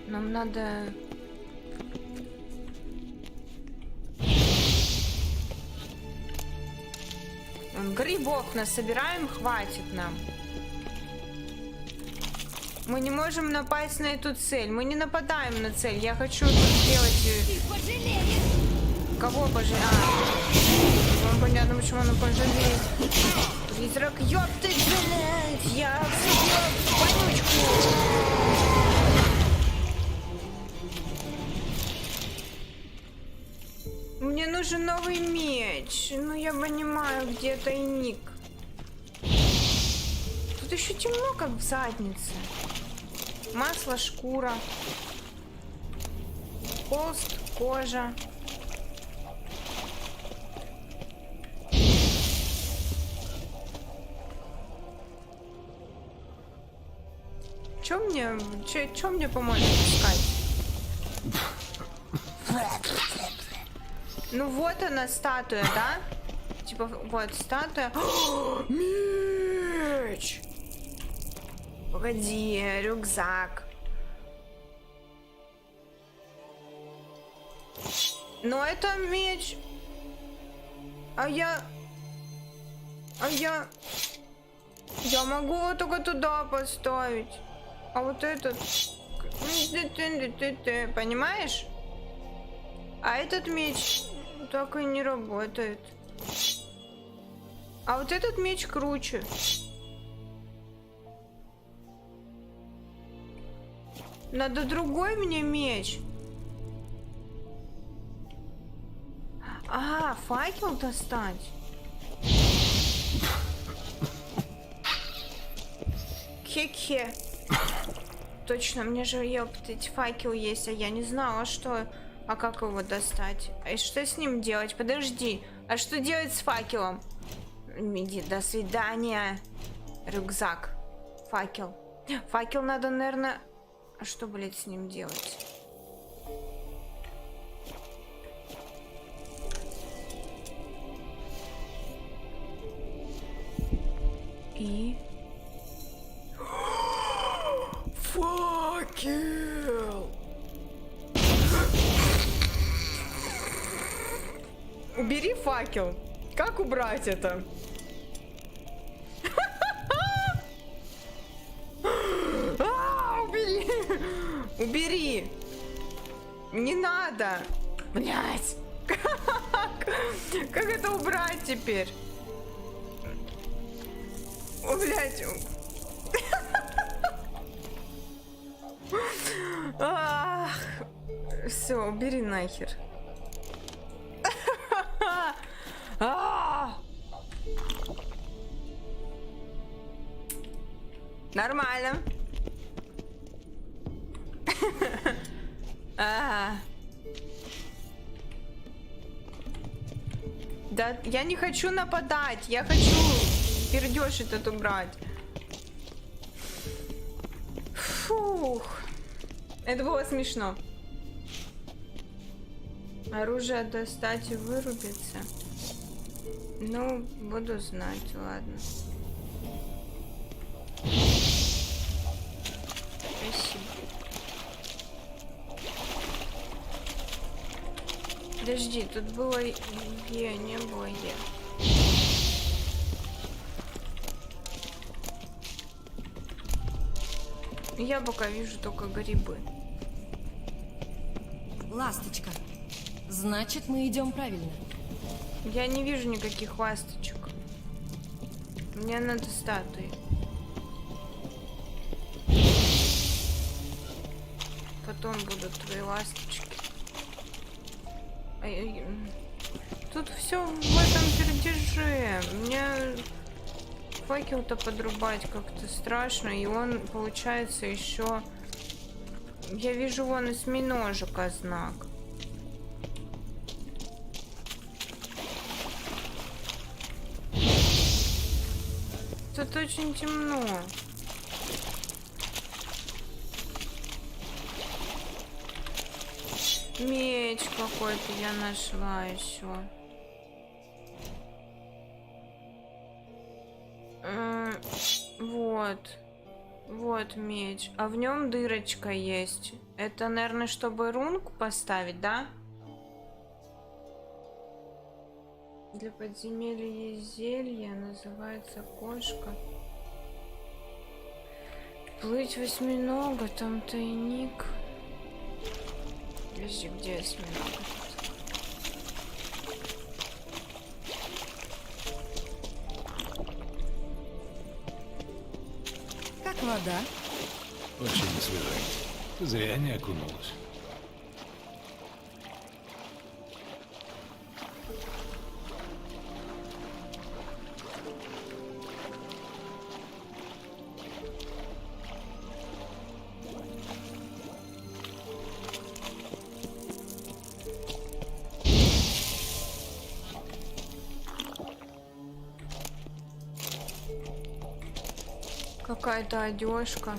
Нам надо... Грибов насобираем, хватит нам. Мы не можем напасть на эту цель. Мы не нападаем на цель. Я хочу тут сделать... Кого пожалеть? Ну, понятно, почему она пожалеет. Призрак, ёб ты, блядь! Я всё вонючку! Мне нужен новый меч. Ну, я понимаю, где тайник. Тут еще темно, как в заднице. Масло, шкура. Холст, кожа. Чё мне поможет искать? Ну вот она, статуя, да? Типа, вот, статуя. Меч! Погоди, рюкзак. Но это меч. Я могу его только туда поставить. А вот этот... Понимаешь? А этот меч так и не работает. А вот этот меч круче. Надо другой мне меч. А, факел достать. Хе-хе. Точно, мне же, ёптать, факел есть, а я не знала, что... А как его достать? И что с ним делать? Подожди. А что делать с факелом? Иди, до свидания. Рюкзак. Факел. Факел надо, наверное... А что, блядь, с ним делать? И... Факел! Убери факел. Как убрать это? Убери! Убери! Не надо! Блять! Как это убрать теперь? О, блять! Все, убери нахер. Нормально. Да, я не хочу нападать, я хочу пердеж этот убрать. Фух. Это было смешно. Оружие достать и вырубиться. Ну, буду знать, ладно. Спасибо. Подожди, тут было Е, не было Е. Я пока вижу только грибы. Ласточка. Значит, мы идем правильно. Я не вижу никаких ласточек. Мне надо статуи. потом будут твои ласточки. Тут все в этом пердеже. Мне факел-то подрубать как-то страшно, и он получается еще. Я вижу вон осьминожика знак. Тут очень темно. Меч какой-то я нашла еще. Вот меч. А в нем дырочка есть. Это, наверное, чтобы рунку поставить, да? Для подземелья есть зелье, называется кошка. Плыть восьминога, там тайник. Подожди, где осьминога? Как вода? Очень освежает. Зря не окунулась. Какая-то одежка.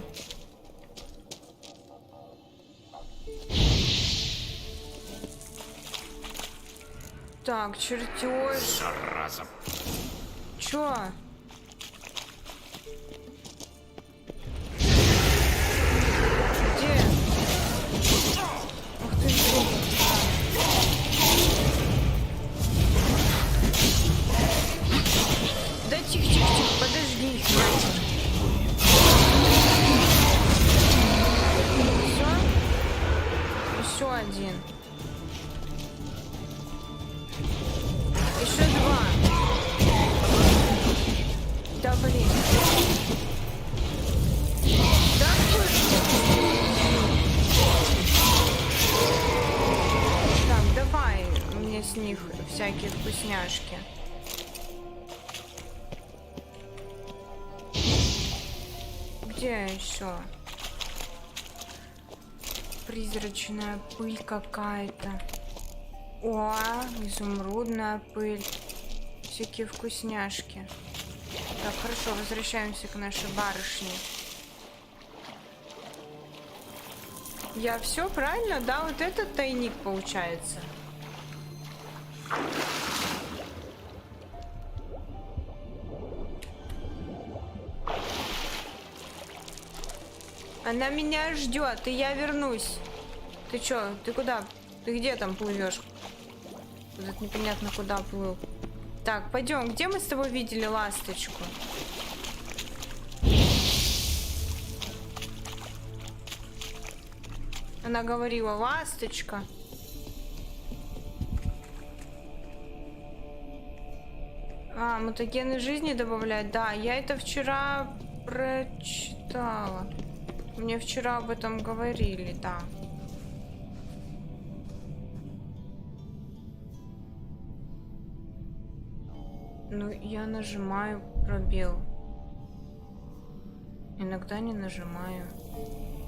Так, чертеж. Зараза. Чё? Где? Ух ты, блин. Да тихо, подожди. Еще один. Еще два. Да блин. Да так, давай мне с них всякие вкусняшки. Где еще? Призрачная пыль какая-то. О, изумрудная пыль. Всякие вкусняшки. Так, хорошо, возвращаемся к нашей барышне. Я все правильно, да? Вот этот тайник получается. Она меня ждет, и я вернусь. Ты чё? Ты куда? Ты где там плывешь? Тут непонятно куда плыл. Так, пойдем. Где мы с тобой видели ласточку? Она говорила, ласточка. А, мутагены жизни добавлять? Да, я это вчера прочитала. Мне вчера об этом говорили, да. Ну, я нажимаю пробел. Иногда не нажимаю.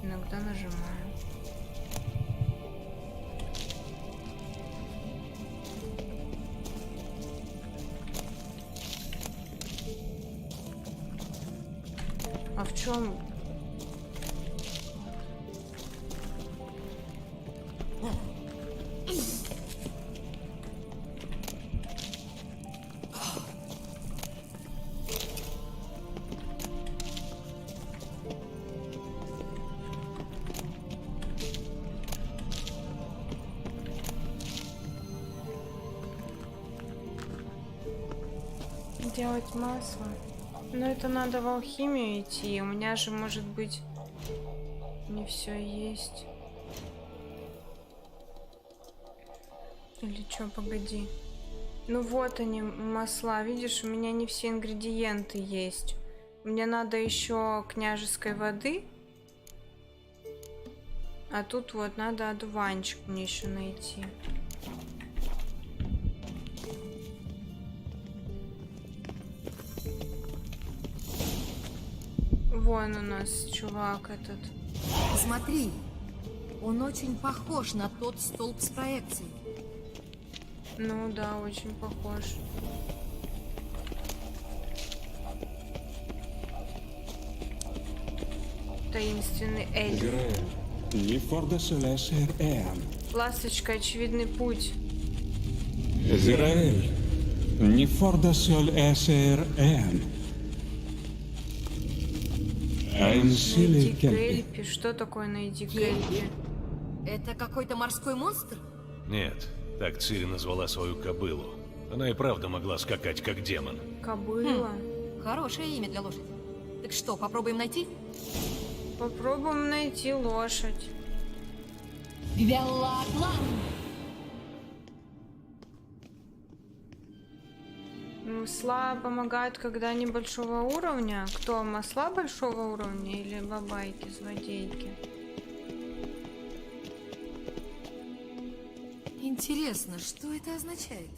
Иногда нажимаю. А в чем? Делать масло. Но это надо в алхимию идти. У меня же, может быть, не все есть. Или что, погоди. Ну вот они, масла. Видишь, у меня не все ингредиенты есть. Мне надо еще княжеской воды. А тут вот надо одуванчик мне еще найти. Вон у нас чувак этот. Смотри, он очень похож на тот столб с проекцией. Ну да, очень похож. Таинственный эльф. Ласточка, очевидный путь. Израиль, не форда соль СРМ. Найди Кельпи. Что такое найди Кельпи? Это какой-то морской монстр? Нет, так Цири назвала свою кобылу. Она и правда могла скакать, как демон. Кобыла. Хорошее имя для лошади. Так что, попробуем найти? Попробуем найти лошадь. Масла помогают, когда они большого уровня. Кто? Масла большого уровня или бабайки, злодейки? Интересно, что это означает?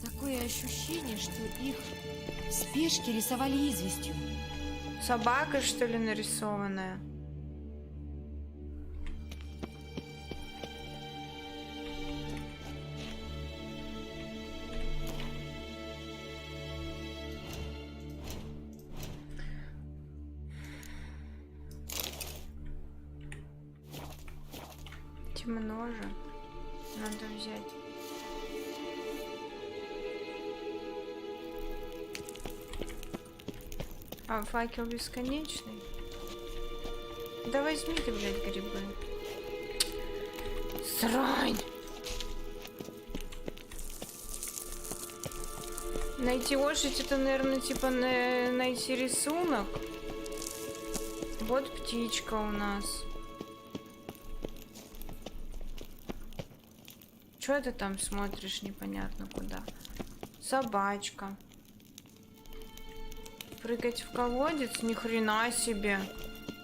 Такое ощущение, что их в спешке рисовали известью. Собака, что ли, нарисованная? Темно же. Надо взять. А факел бесконечный? Да возьми ты, блядь, грибы. Срань! Найти лошадь, это, наверное, типа найти рисунок. Вот птичка у нас. Чё ты там смотришь непонятно куда? Собачка. Прыгать в колодец? Ни хрена себе.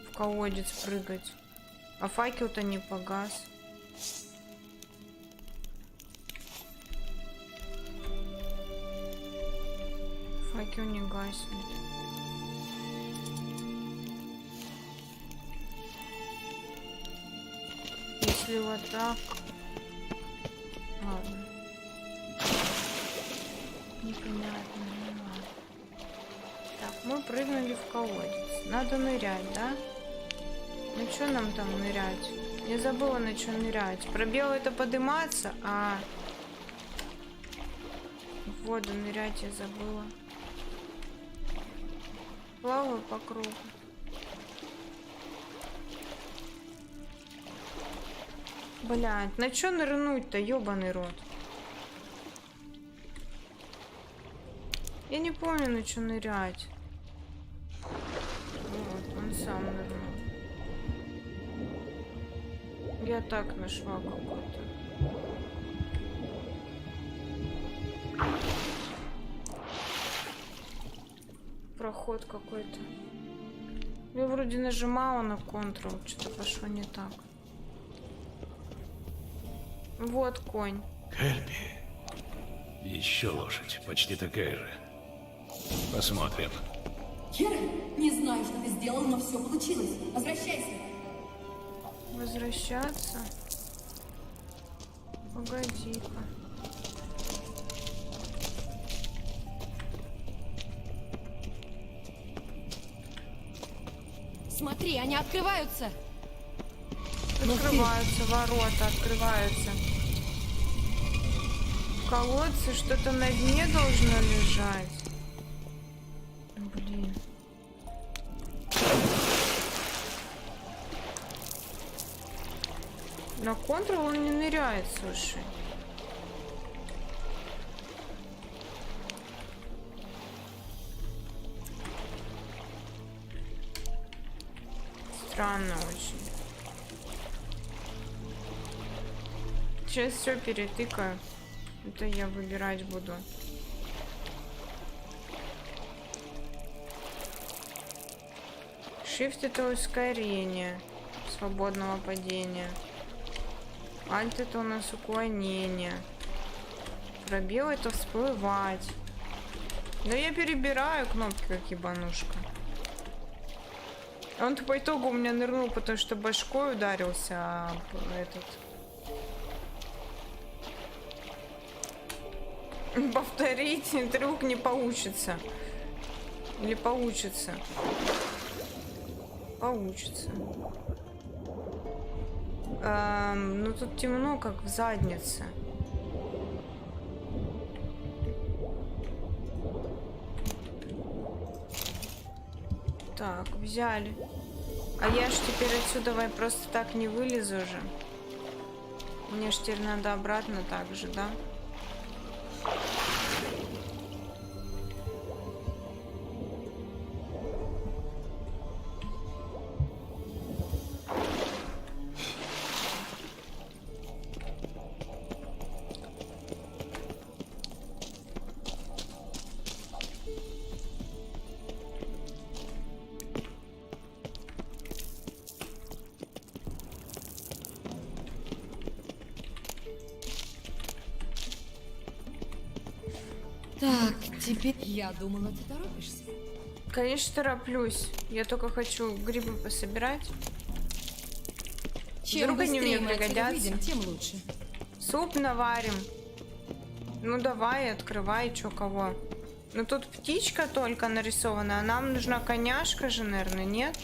В колодец прыгать. А факел-то не погас. Факел не гаснет. Если вот так... Ладно. Непонятно, не надо. Так, мы прыгнули в колодец. Надо нырять, да? Ну что нам там нырять? Я забыла, на что нырять. Пробел это подниматься, а в воду нырять я забыла. Плаваю по кругу. Блядь, на чё нырнуть-то, ёбаный рот? Я не помню, на чё нырять. Вот, он сам нырнул. Я так нашла какой-то. Проход какой-то. Я вроде нажимала на Ctrl, что-то пошло не так. Вот конь. Кельпи. Еще лошадь, почти такая же. Посмотрим. Кира, не знаю, что ты сделал, но все получилось. Возвращайся. Возвращаться? Погоди-ка. Смотри, они открываются. Открываются ворота, открываются. В колодце что-то на дне должно лежать. Блин. На Ctrl он не ныряет, слушай. Странно очень. Сейчас все перетыкаю. Это я выбирать буду. Shift это ускорение. свободного падения. Альт это у нас уклонение. Пробел это всплывать. Да я перебираю кнопки как ебанушка. Он по итогу у меня нырнул, потому что башкой ударился об этот. Повторить трюк не получится. Или получится? Получится. Ну тут темно, как в заднице. Так, взяли. А я ж теперь отсюда просто так не вылезу же. Мне ж теперь надо обратно так же, да? Так, теперь я думала, ты торопишься. Конечно, тороплюсь. Я только хочу грибы пособирать. Чем Вдруг они мне быстрее мы отсюда пригодятся. выйдем, тем лучше. Суп наварим. Ну давай, открывай, чё кого. Ну тут птичка только нарисована, а нам нужна коняшка же, наверное, нет?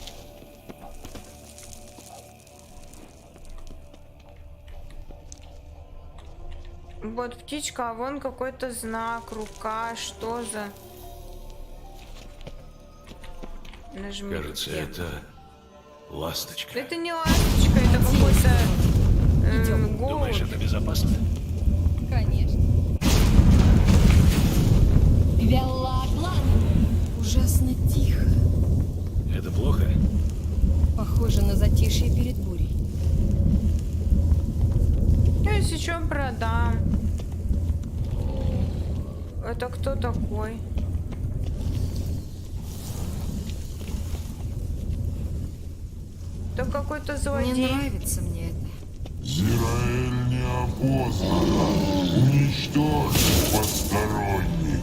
Вот птичка, а вон какой-то знак, рука, что за... Нажми. Кажется, где. это ласточка. Это не ласточка, это какой-то Думаешь, это безопасно? Конечно. Ужасно тихо. Это плохо? Похоже на затишье перед бурей. Я если что продам. Это кто такой? Это какой-то злодей. Не нравится мне это. Зираэль неопознанно. Уничтожь посторонних.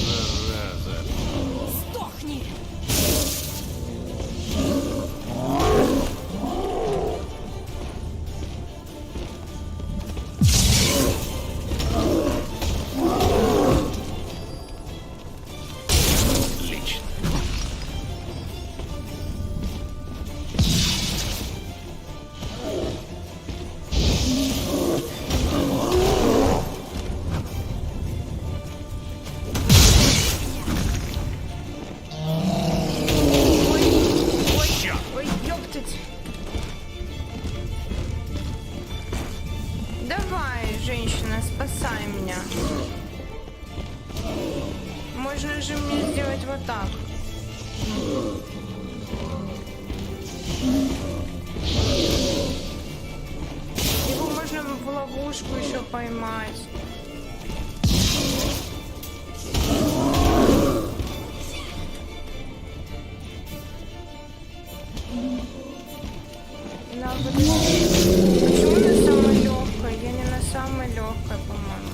Зараза. Сдохни! Отлично. Ой, ёптать. Давай, женщина, спасай меня. Можно же мне сделать вот так. Его можно в ловушку еще поймать. На, подожди. Почему на самой легкой? Я не на самой легкой, по-моему.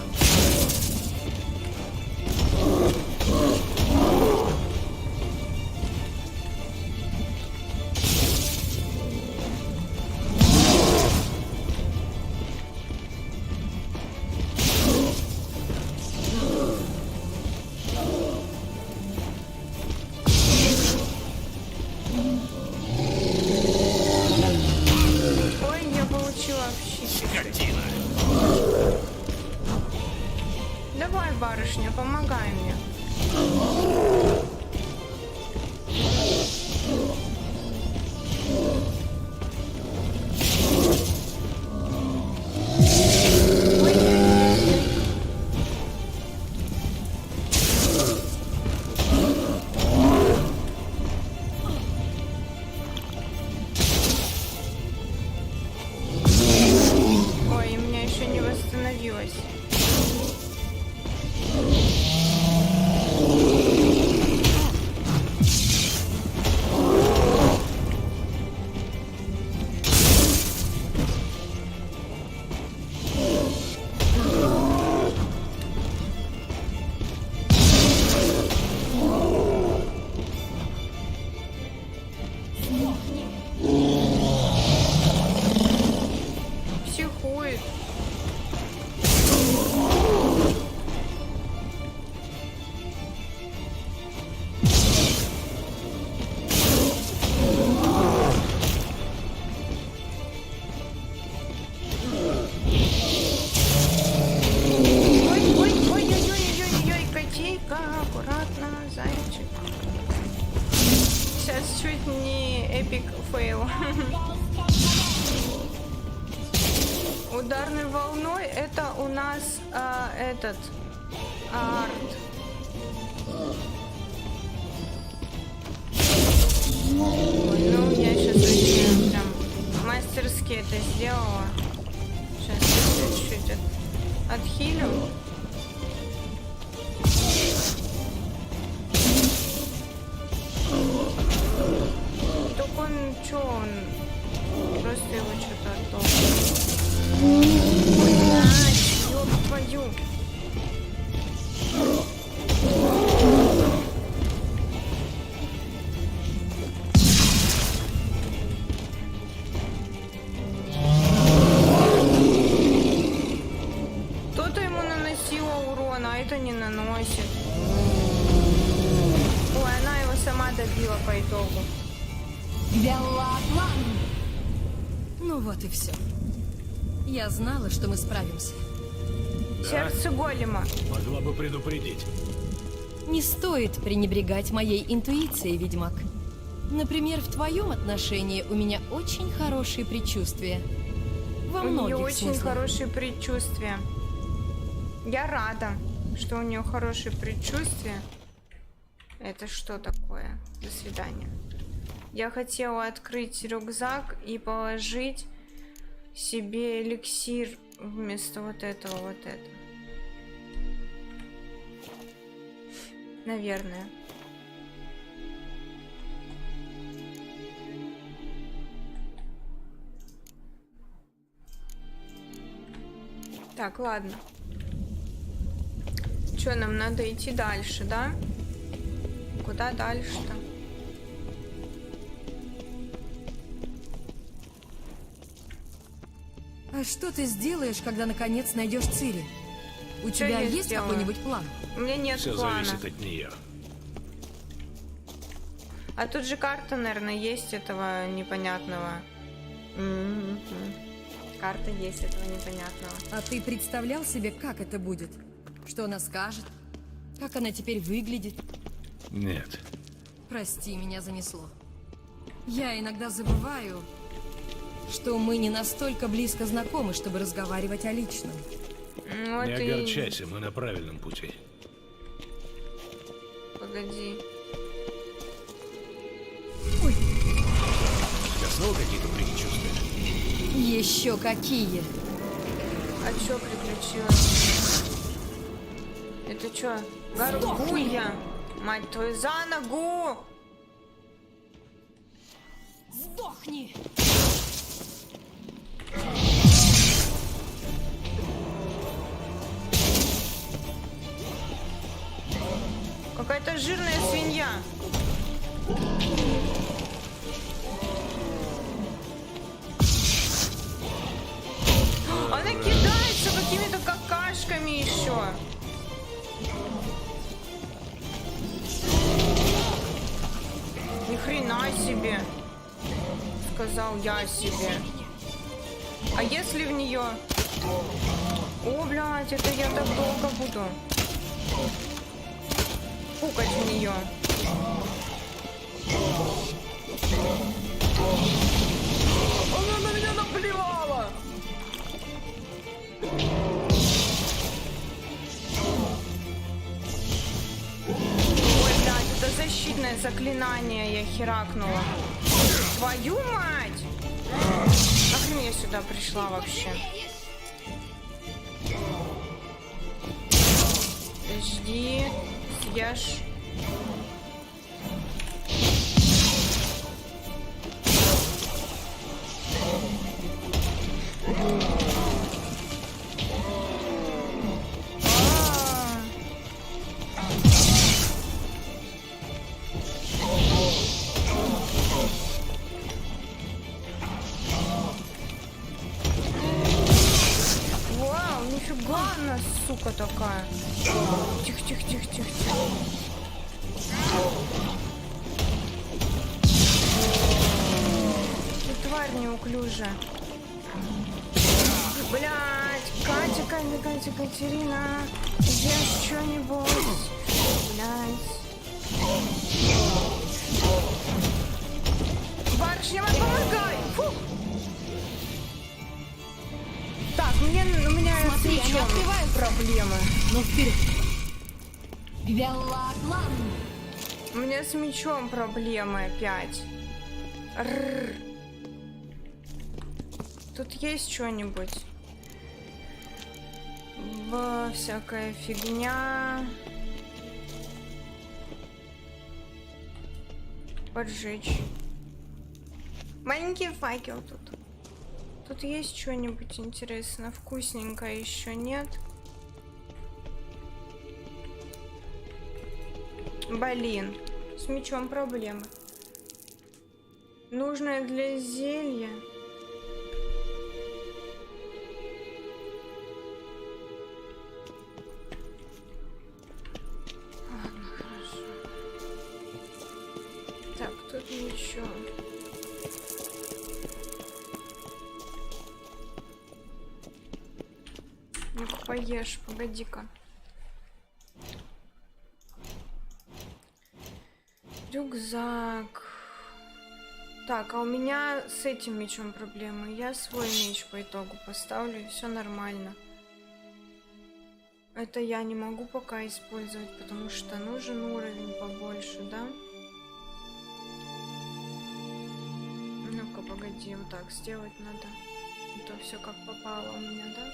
Ой, я получила вообще. Давай, барышня, помогай мне. Ой, у меня еще не восстановилось. Ударной волной это у нас арт. Ой, ну я сейчас вообще прям мастерски это сделала. Сейчас я чуть-чуть отхилю. Так он, чё он? Просто его что-то оттолкнул. Ой, блядь, ёб твою. Кто-то ему наносила урона, а это не наносит. Ой, она его сама добила по итогу. Белла-план! Ну вот и все. Я знала, что мы справимся. Сердце голема. Могла бы предупредить. Не стоит пренебрегать моей интуицией, ведьмак. Например, в твоем отношении у меня очень хорошие предчувствия. Во У нее многих очень смыслах. хорошие предчувствия. Я рада, что у нее хорошие предчувствия. Это что такое? До свидания. Я хотела открыть рюкзак и положить себе эликсир вместо вот этого, вот это. Наверное. Так, ладно. Что, нам надо идти дальше, да? Куда дальше-то? А что ты сделаешь, когда наконец найдешь Цири? У Что тебя я есть сделаю? какой-нибудь план? У меня нет Все плана. зависит от нее. А тут же карта, наверное, есть этого непонятного. Карта есть этого непонятного. А ты представлял себе, как это будет? Что она скажет? Как она теперь выглядит? Нет. Прости, меня занесло. Я иногда забываю, что мы не настолько близко знакомы, чтобы разговаривать о личном. Вот Не и- огорчайся, мы на правильном пути. Погоди. У тебя снова какие-то предчувствия? Еще какие? А чё приключилось? Это чё? Горгулья! Мать твою, за ногу! Сдохни! Какая-то жирная свинья. Она кидается какими-то какашками еще. Ни хрена себе. Сказал я себе. А если в нее? О, блядь, это я так долго буду пукать в нее. Она на меня наплевала. Ой, блядь, это защитное заклинание я херакнула. Твою мать! Нахрен я сюда пришла вообще? Жди, съешь. Вау, нифига она, сука, такая. Тихо, тихо, тихо, тихо, тихо. Ты тварь неуклюжая. Блять, Катя, Катерина, ешь что-нибудь. Блять. Барышня, помогай! Фу. Так, у меня с мечом проблемы. Ну вперед! Веллаклан! У меня с мечом проблемы опять. Рррр. Тут есть что-нибудь? Всякая фигня. Поджечь. Маленький факел тут. Тут есть что-нибудь интересное, вкусненькое еще нет? Блин, с мечом проблемы. Нужное для зелья. Ладно, хорошо. Так, тут ничего. Ну-ка, поешь, погоди-ка. Рюкзак. Так, а у меня с этим мечом проблемы. Я свой меч по итогу поставлю, и все нормально. Это я не могу пока использовать, потому что нужен уровень побольше, да? Ну-ка, погоди, вот так сделать надо. А то все как попало у меня, да?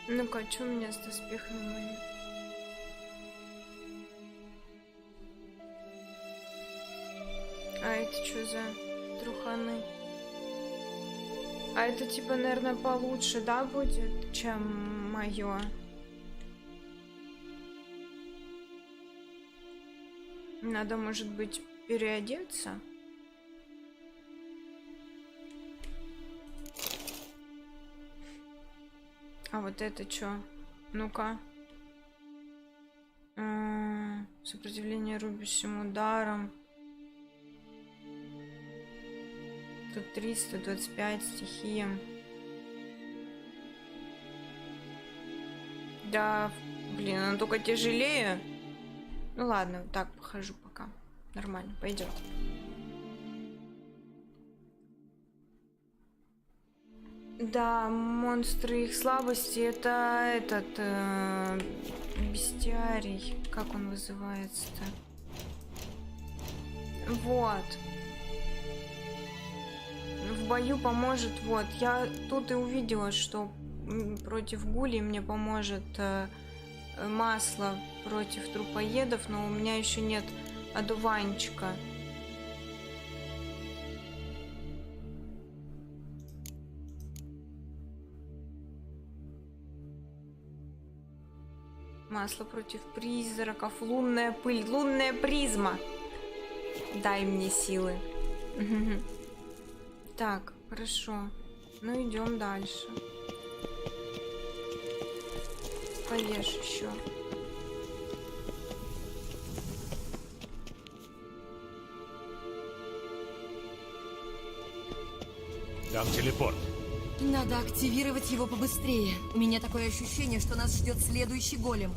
Ну-ка, что у меня с доспехами моими? А это что за труханы? А это типа, наверное, получше, да, будет, чем мое? Надо, может быть, переодеться? А вот это что? Ну-ка. Сопротивление рубящим ударом. Тут 325 стихиям. Да, блин, она только тяжелее. Ну ладно, вот так похожу пока. Нормально, пойдет. Да, монстры, их слабости, это этот бестиарий. Как он вызывается-то? Вот. В бою поможет, вот. Я тут и увидела, что против гулей мне поможет масло против трупоедов, но у меня еще нет одуванчика. Масло против призраков, лунная пыль, лунная призма. Дай мне силы. Так, хорошо. Ну, идем дальше. Поешь еще. Там телепорт. Надо активировать его побыстрее. У меня такое ощущение, что нас ждет следующий голем.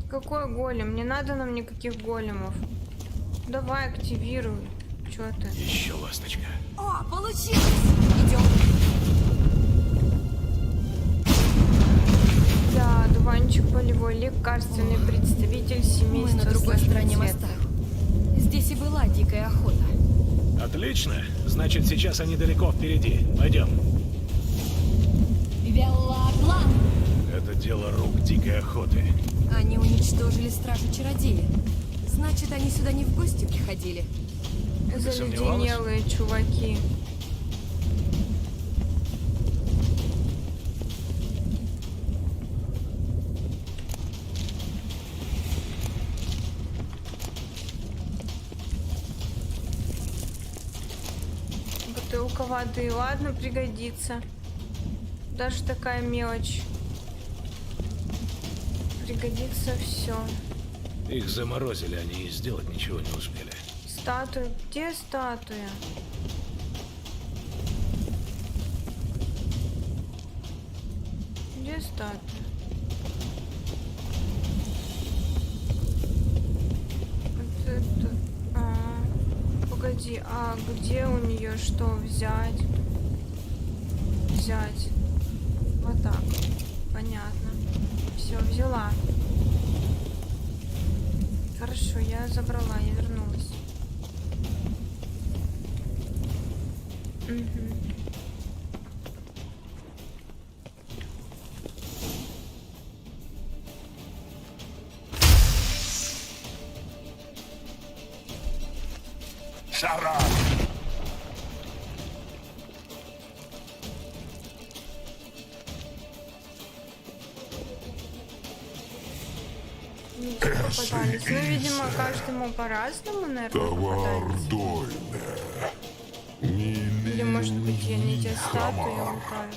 Какой голем? Не надо нам никаких големов. Давай, активируй. Чё ты? Еще ласточка. О, получилось! Идем. Да, дуванчик полевой, лекарственный представитель семейства. Мы на другой стороне моста. Здесь и была дикая охота. Отлично. Значит, сейчас они далеко впереди. Пойдем. Веллаклан! Это дело рук дикой охоты. Они уничтожили стражу-чародея. Значит, они сюда не в гости приходили. Заледенелые чуваки. Бутылка воды, ладно, пригодится. Даже такая мелочь. Пригодится все. Их заморозили, они и сделать ничего не успели. Статуя? Где статуя? Где статуя? Вот это... Подожди, а где у нее что взять? Взять. Вот так. Понятно. Все, взяла. Хорошо, я забрала, я вернулась. Угу. Шарап! Попадались. Ну, видимо, каждому по-разному, наверное, Товар попадается. дойне. Или, может быть, я не те статуи лутаю.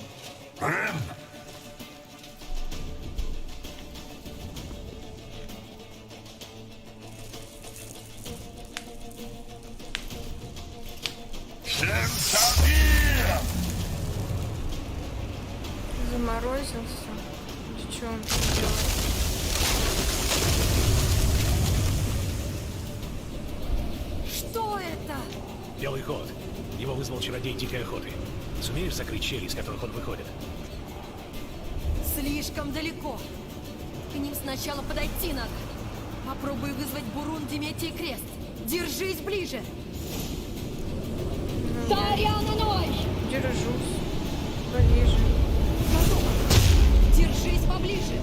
Заморозился. Или что он там делает? Что это? Белый ход. Его вызвал чародей дикой охоты. Сумеешь закрыть щели, из которых он выходит? Слишком далеко. К ним сначала подойти надо. Попробуй вызвать Бурун, Деметий и Крест. Держись ближе. Держусь. Ближе. Держись поближе.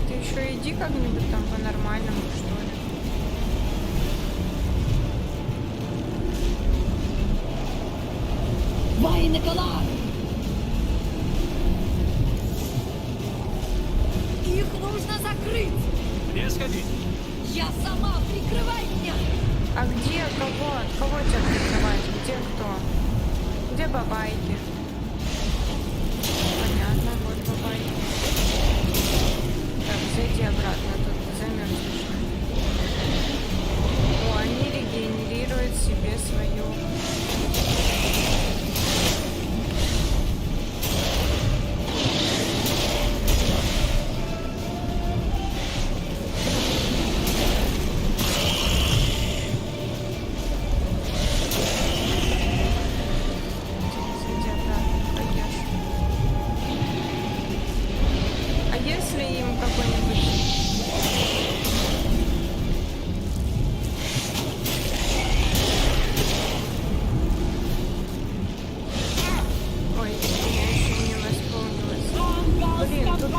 Ты еще иди как-нибудь там по-нормальному, что ли. Их нужно закрыть. Мне сходить. Я сама, прикрывай меня. А где кого? От кого тебя прикрывать? Где кто? Где бабайки? Понятно, вот бабайки. Так, зайди обратно, тут ты замерзнешь. О, они регенерируют себе свою. Зайди обратно, поешь. А если им какой-нибудь... Ой, я еще не восполнилась. Блин, тут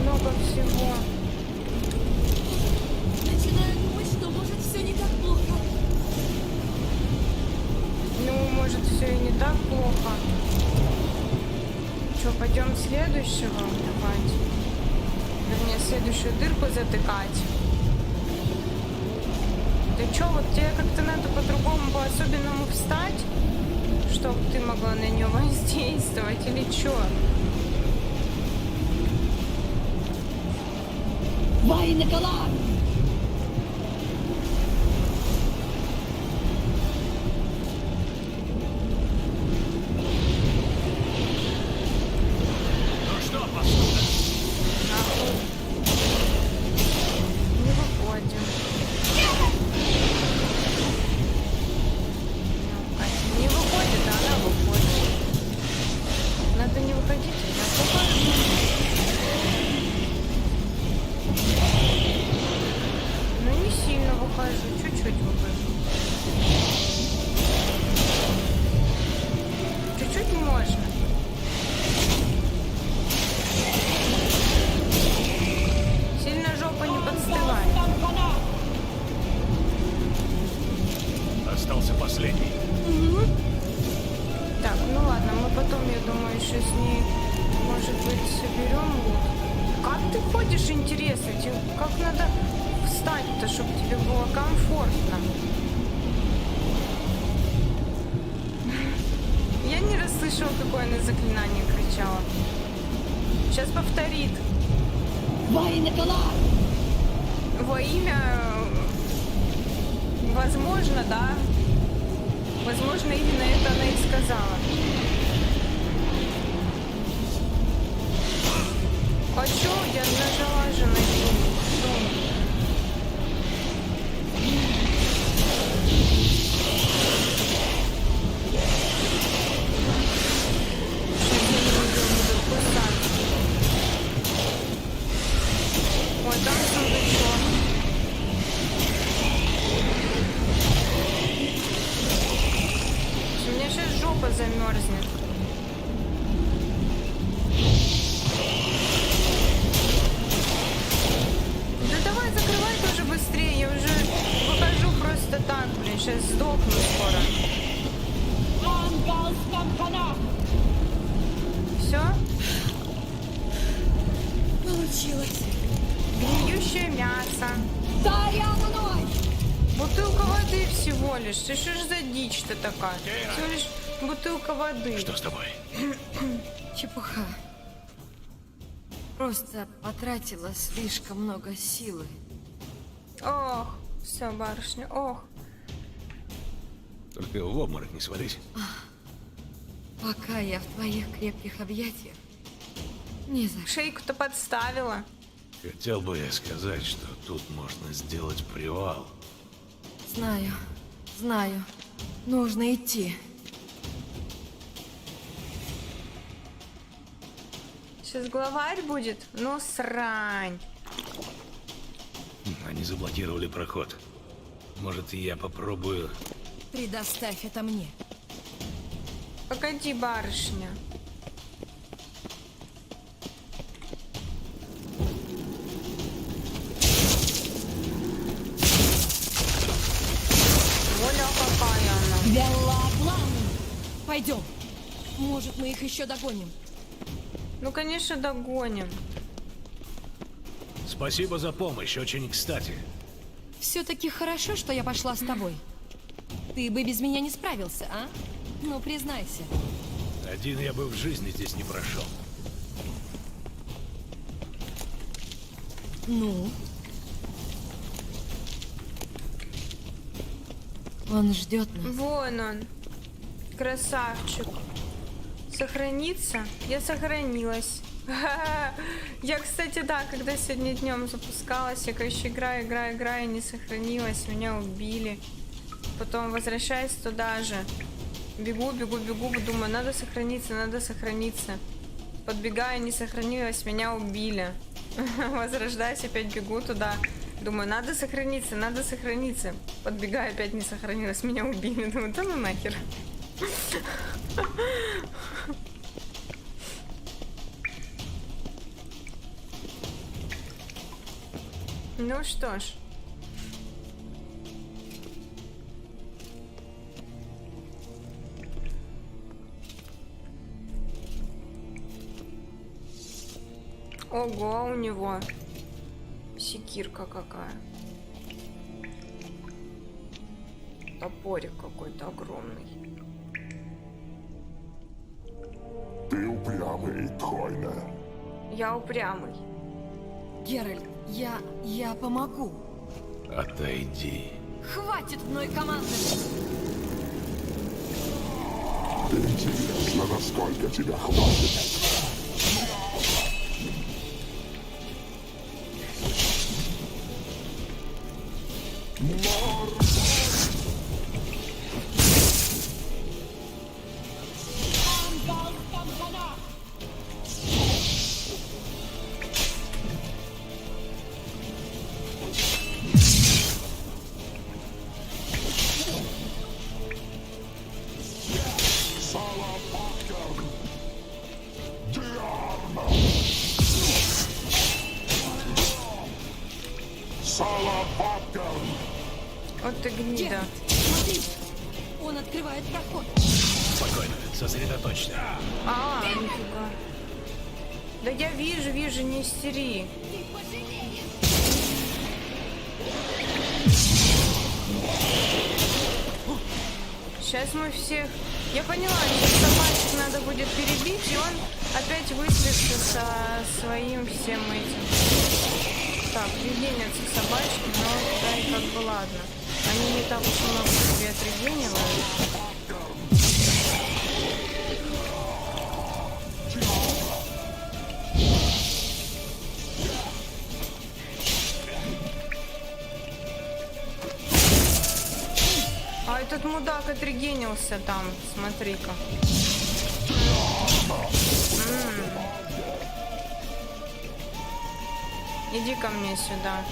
много всего. Начинаю думать, что может все не так плохо. Ну, может, все и не так плохо. Че, пойдем следующего убивать? Вернее, следующую дырку затыкать. Да че, вот тебе как-то надо по-другому, по-особенному встать, чтобы ты могла на нее воздействовать, или че? Ну что, паскуда? Нахуй. Не выходим. Не выходит, а она выходит. Надо не выходить, я выхожу. Ну не сильно выхожу, чуть-чуть выхожу. Чуть-чуть можно. Сильно жопа не подстывает. Остался последний. Так, ну ладно, мы потом, я думаю, еще с ней, может быть, соберем лут. Как ты ходишь, интересно? Тебе как надо встать-то, чтобы тебе было комфортно? Я не расслышала, какое она заклинание кричала. Сейчас повторит. Во имя... Возможно, да. Возможно, именно это она и сказала. А чё? Я нажала же на эту. Ой, там сундучок. У меня сейчас жопа замерзнет. Да давай закрывай тоже быстрее, я уже выхожу просто так, блин, сейчас сдохну скоро. Все? Получилось. Гниющее мясо. Бутылка воды всего лишь. Ты что ж за дичь-то такая? Всего лишь бутылка воды. Что с тобой? Чепуха. Просто потратила слишком много силы. Ох, все, барышня, ох. Только в обморок не свались. Пока я в твоих крепких объятиях, ни за что. Шейку-то подставила. Хотел бы я сказать, что тут можно сделать привал. Знаю, знаю. Нужно идти. Сейчас главарь будет? Ну, срань. Они заблокировали проход. Может, и я попробую... Предоставь это мне. Погоди, барышня. Оля, какая она. Беллаплан! Пойдем. Может, мы их еще догоним. Ну, конечно, догоним. Спасибо за помощь, очень кстати. Все-таки хорошо, что я пошла с тобой. Ты бы без меня не справился, а? Ну, признайся. Один я бы в жизни здесь не прошел. Ну? Он ждет нас. Вон он. Красавчик. Сохраниться? Я сохранилась. Я, кстати, да, когда сегодня днем запускалась, я, короче, играю, и не сохранилась, меня убили. Потом возвращаюсь туда же. Бегу, думаю, надо сохраниться. Подбегаю, не сохранилась, меня убили. Возрождаюсь, опять бегу туда. Думаю, надо сохраниться. Подбегаю, опять не сохранилась, меня убили. Думаю, да ну нахер. Ну что ж. Ого, у него секирка какая. Топорик какой-то огромный. Ты упрямый, Тхойна. Я упрямый. Геральт, я помогу. Отойди. Хватит мной командовать. Интересно, насколько тебя хватит. Вот ты гнида. Смотри, он открывает проход. Спокойно, сосредоточься. Нифига. Да я вижу, не истери. Сейчас мы всех... Я поняла, собачек надо будет перебить, и он опять выстрелится со своим всем этим. Так, регенятся собачки, но да и как бы ладно. Они не так уж много себе отрегенивают. этот мудак отрегенился там, смотри-ка. Иди ко мне сюда.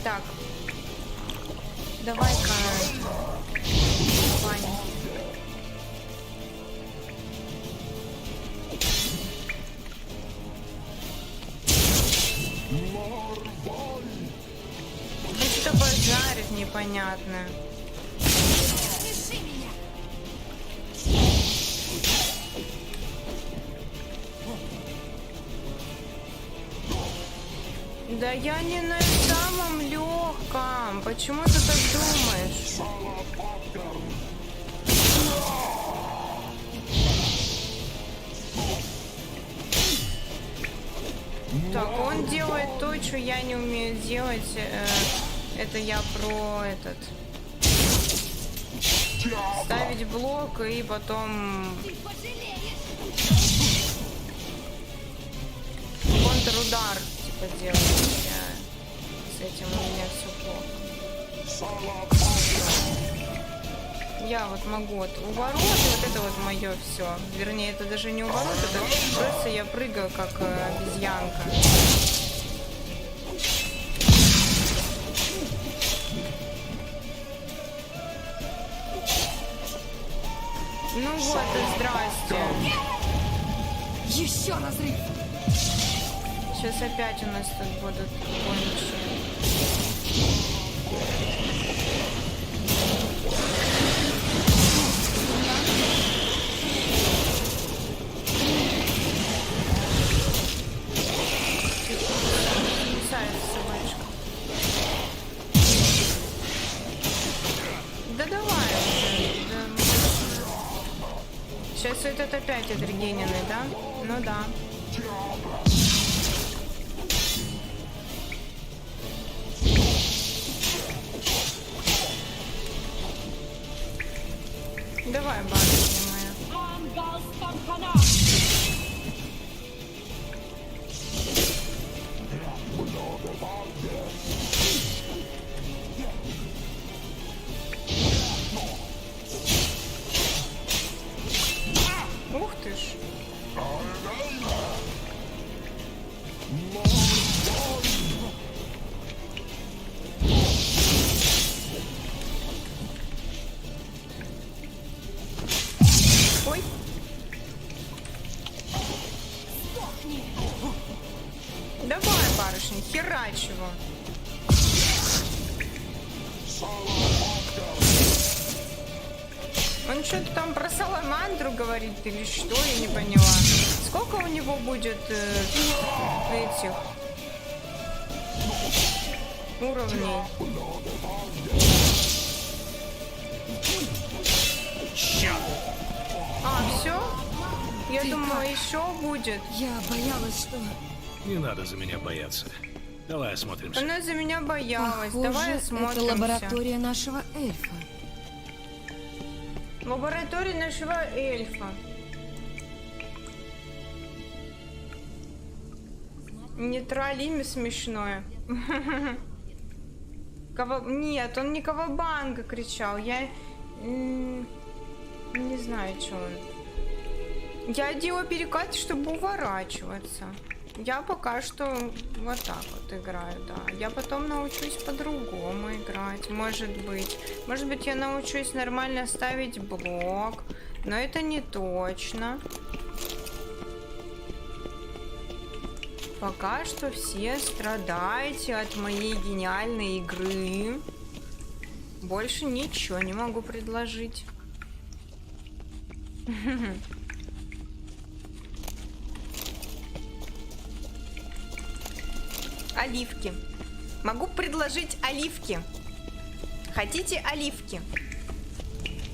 Так. Давай-ка. Ваня. Что-то базарит непонятное. Да я не на самом легком. Почему ты так думаешь? Так, он делает то, что я не умею делать. Это я про этот. Ставить блок и потом контрудар типа делать. С этим у меня все плохо. Я вот могу вот уворот, вот это вот мое все. Вернее, это даже не уворот, это просто я прыгаю как обезьянка. Ну вот и здрасте. Еще разрыв. Сейчас опять у нас тут будут гончие. Собачка. Да давай уже. Да. Сейчас этот опять отрегененный, да? Ну да. Давай, барышня моя. Ух ты ж. Ой. Давай, барышня, херач его. Он что-то там про саламандру говорит или что, я не поняла. Сколько у него будет этих уровней? А, все? Я думала, еще будет. Я боялась, что... Не надо за меня бояться. Давай осмотримся. Она за меня боялась. Похоже, Давай осмотримся. это лаборатория нашего эльфа. Лаборатория нашего эльфа. Не тролли имя смешное. Нет, он не Кавабанга кричал. Я не знаю, что он. Я делаю перекат, чтобы уворачиваться. Я пока что вот так вот играю, да. Я потом научусь по-другому играть, может быть. Может быть, я научусь нормально ставить блок, но это не точно. Пока что все страдаете от моей гениальной игры. Больше ничего не могу предложить. Оливки. Могу предложить оливки. Хотите оливки?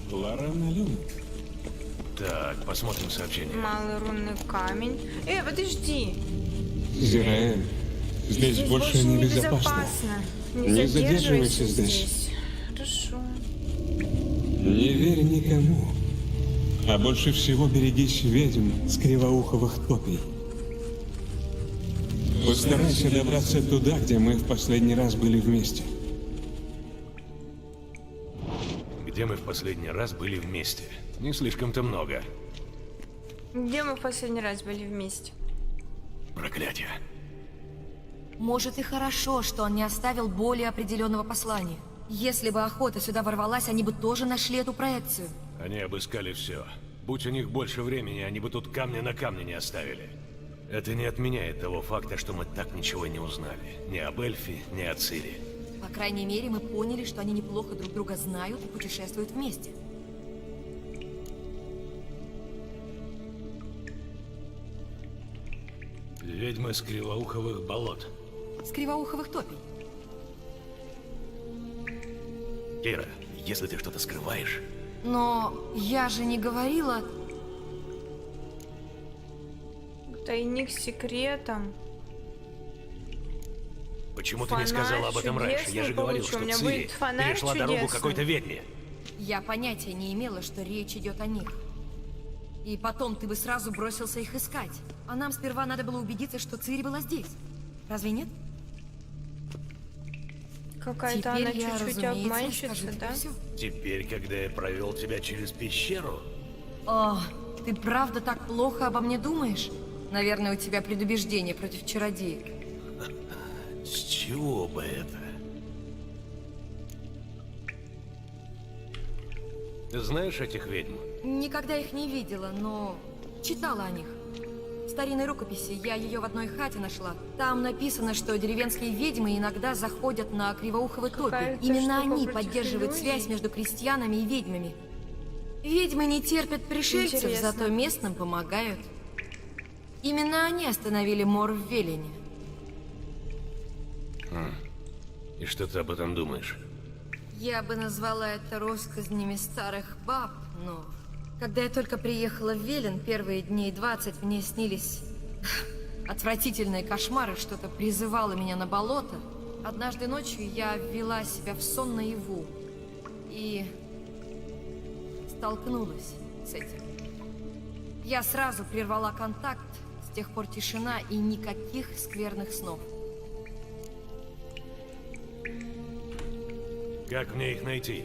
Лорана Люмик. Так, посмотрим сообщение. Малый рунный камень. Подожди. Зираэль, здесь больше небезопасно. Не задерживайся здесь. Хорошо. Не верь никому. А больше всего берегись ведьм с кривоуховых топий. Постарайся добраться туда, где мы в последний раз были вместе. Где мы в последний раз были вместе? Не слишком-то много. Где мы в последний раз были вместе? Проклятие. Может и хорошо, что он не оставил более определенного послания. Если бы охота сюда ворвалась, они бы тоже нашли эту проекцию. Они обыскали все. Будь у них больше времени, они бы тут камня на камне не оставили. Это не отменяет того факта, что мы так ничего и не узнали. Ни об эльфе, ни о Цири. По крайней мере, мы поняли, что они неплохо друг друга знают и путешествуют вместе. Ведьмы с кривоуховых болот. С кривоуховых топий. Кира, если ты что-то скрываешь... Но я же не говорила... Тайник с секретом. Почему ты не сказала об этом раньше? Я же говорил, что Цири перешла дорогу какой-то ведьме. Я понятия не имела, что речь идет о них. И потом ты бы сразу бросился их искать. А нам сперва надо было убедиться, что Цири была здесь. Разве нет? Какая-то она чуть-чуть обманщица, да? Теперь, когда я провел тебя через пещеру... О, ты правда так плохо обо мне думаешь? Наверное, у тебя предубеждение против чародеек. С чего бы это? Ты знаешь этих ведьм? Никогда их не видела, но читала о них. В старинной рукописи я ее в одной хате нашла. Там написано, что деревенские ведьмы иногда заходят на кривоуховые топи. Именно они поддерживают связь между крестьянами и ведьмами. Ведьмы не терпят пришельцев, Интересно. зато местным помогают. Именно они остановили мор в Велине. И что ты об этом думаешь? Я бы назвала это россказнями старых баб, но... Когда я только приехала в Велен, первые дней 20 мне снились отвратительные кошмары, что-то призывало меня на болото. Однажды ночью я ввела себя в сон наяву и столкнулась с этим. Я сразу прервала контакт, с тех пор тишина и никаких скверных снов. Как мне их найти?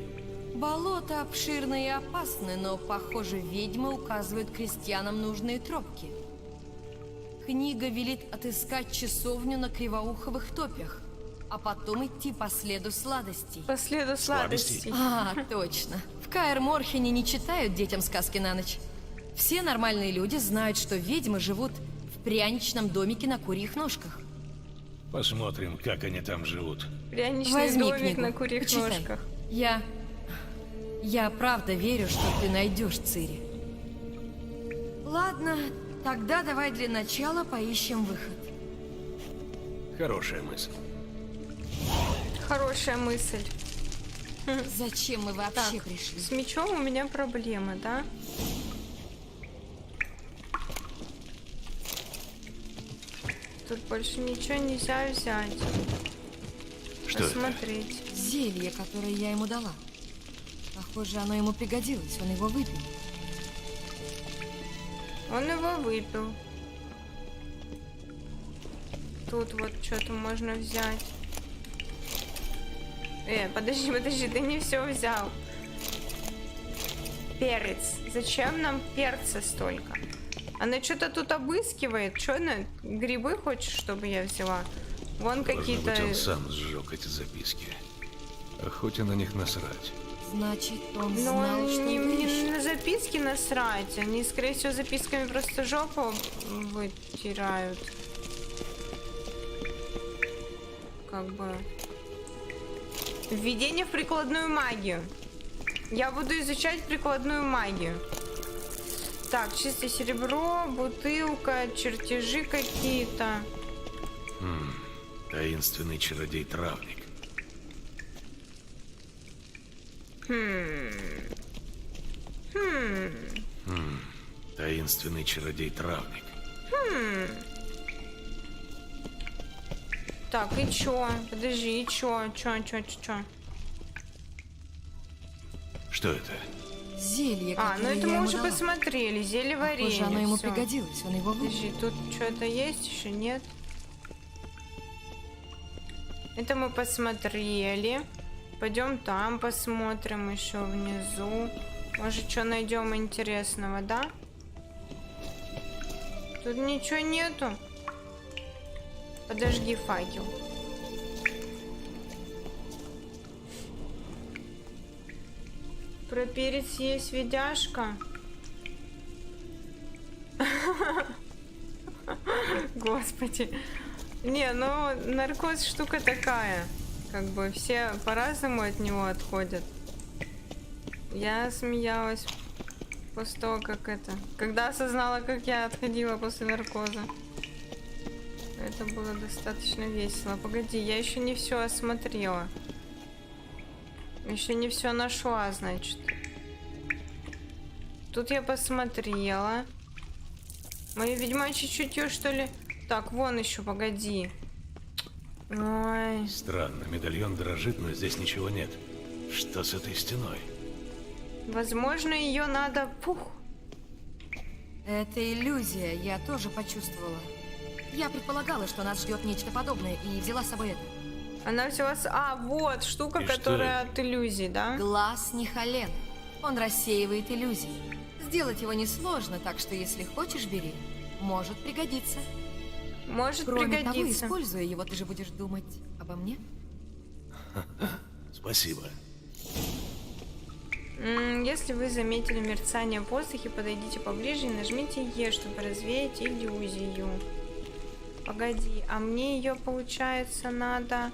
Болото обширны и опасны, но, похоже, ведьмы указывают крестьянам нужные тропки. Книга велит отыскать часовню на кривоуховых топях, а потом идти по следу сладостей. По следу сладостей. А, точно. В Каэр-Морхене не читают детям сказки на ночь. Все нормальные люди знают, что ведьмы живут в пряничном домике на курьих ножках. Посмотрим, как они там живут. Пряничный Возьми домик книгу, на курьих почитай. ножках. Я правда верю, что ты найдешь Цири. Ладно, тогда давай для начала поищем выход. Хорошая мысль. Хорошая мысль. Зачем мы вообще пришли? С мечом у меня проблемы, да? Тут больше ничего нельзя взять. Что это? Посмотреть. Зелье, которое я ему дала. Похоже, оно ему пригодилось, он его выпил. Он его выпил. Тут вот что-то можно взять. Подожди, ты не все взял. Перец. Зачем нам перца столько? Она что-то тут обыскивает. Что она? Грибы хочешь, чтобы я взяла? Вон какие-то... Может быть, он сам сжег эти записки. Охоте на них насрать. Значит, он Но знал, он что не ищет. на записки насрать. Они, скорее всего, записками просто жопу вытирают. Как бы... Введение в прикладную магию. Я буду изучать прикладную магию. Так, чистое серебро, бутылка, чертежи какие-то. Таинственный чародей-травник. таинственный чародей-травник. Так, и чё? Подожди, и чё? Что это? Зелье, А, ну которое это я мы ему уже дала. посмотрели. Зелье варенье. Похоже, оно ему всё. пригодилось, он его выпил. Подожди, тут что-то есть еще? Нет? Это мы посмотрели. Пойдем там посмотрим еще внизу. Может, что найдем интересного, да? Тут ничего нету. Подожги факел. Про перец есть видяшка. Господи. Не, ну наркоз штука такая. Как бы все по-разному от него отходят. Я смеялась после того, как это... Когда осознала, как я отходила после наркоза. Это было достаточно весело. Погоди, я еще не все осмотрела. Еще не все нашла, значит. Тут я посмотрела. Мое ведьмачье чутье, что ли? Так, вон еще, погоди. Ой. Странно, медальон дрожит, но здесь ничего нет. Что с этой стеной? Возможно, ее надо... Пух. Это иллюзия, я тоже почувствовала. Я предполагала, что нас ждет нечто подобное, и взяла с собой это. Она взяла... А, вот, штука, И которая от иллюзий, да? Глаз Нихален. Он рассеивает иллюзии. Сделать его несложно, так что если хочешь, бери. Может пригодиться. Может Кроме того, пригодиться. используя его, ты же будешь думать обо мне? Спасибо. Если вы заметили мерцание в воздухе, подойдите поближе и нажмите Е, чтобы развеять иллюзию. Погоди, а мне ее, получается, надо...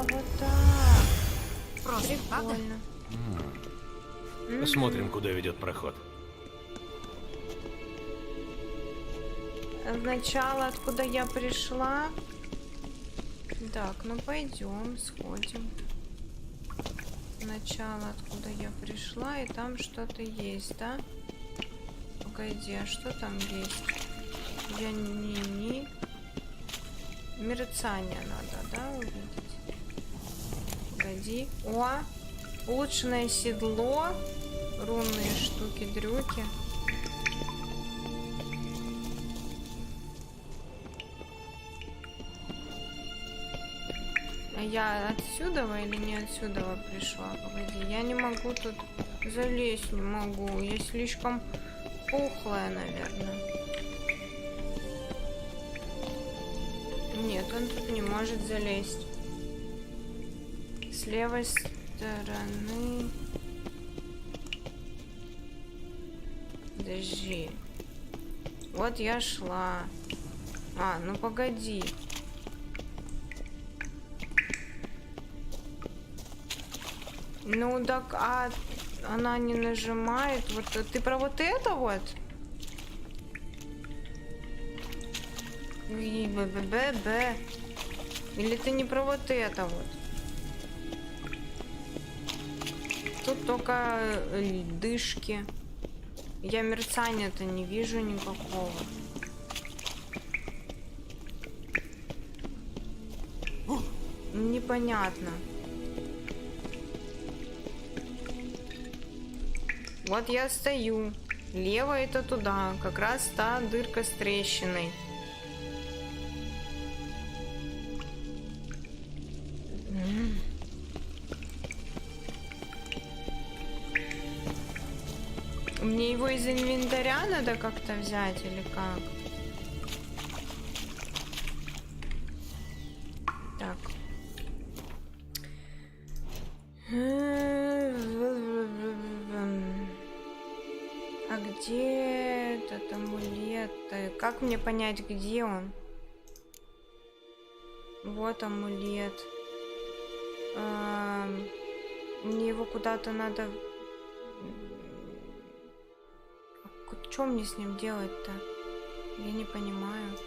вот так. Просто, правда? Прикольно. Посмотрим, куда ведет проход. Сначала, откуда я пришла. Так, ну пойдем, сходим. Сначала, откуда я пришла, и там что-то есть, да? Погоди, а что там есть? Я не... Мерцание надо, да, увидеть? Погоди. О! Улучшенное седло. Рунные штуки-дрюки. А я отсюда или не отсюда пришла? Погоди, я не могу тут залезть, не могу. Я слишком пухлая, наверное. Нет, он тут не может залезть. С левой стороны. Подожди. Вот я шла. А, ну погоди. Ну так, а она не нажимает. Вот ты про вот это вот? Б. Или ты не про вот это вот? Тут только льдышки. Я мерцания-то не вижу никакого. Непонятно. Вот я стою. Лево это туда. Как раз та дырка с трещиной. Мне его из инвентаря надо как-то взять или как? Так. А где этот амулет? Как мне понять, где он? Вот амулет. Мне его куда-то надо... Что мне с ним делать-то? Я не понимаю.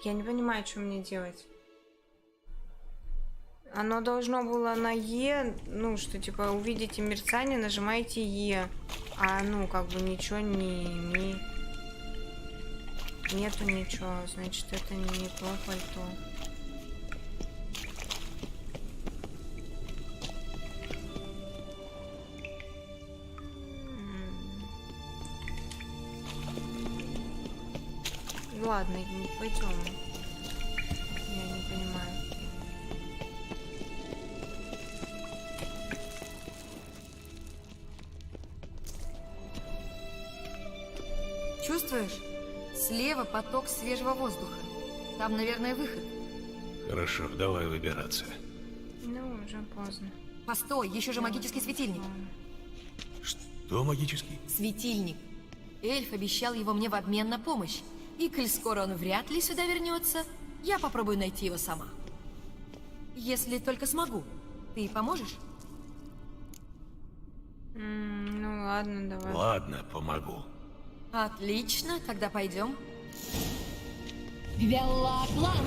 Я не понимаю, что мне делать. Оно должно было на Е, ну, что типа увидите мерцание, нажимаете Е. А ну, как бы ничего не нету ничего, значит, это не то пальто. Ладно, пойдем. Я не понимаю. Чувствуешь? Слева поток свежего воздуха. Там, наверное, выход. Хорошо, давай выбираться. Ну, уже поздно. Постой, еще же магический светильник. Что магический? Светильник. Эльф обещал его мне в обмен на помощь. И коль скоро он вряд ли сюда вернется, я попробую найти его сама. Если только смогу. Ты поможешь? Ну ладно, давай. Ладно, помогу. Отлично, тогда пойдем. Веллаплан!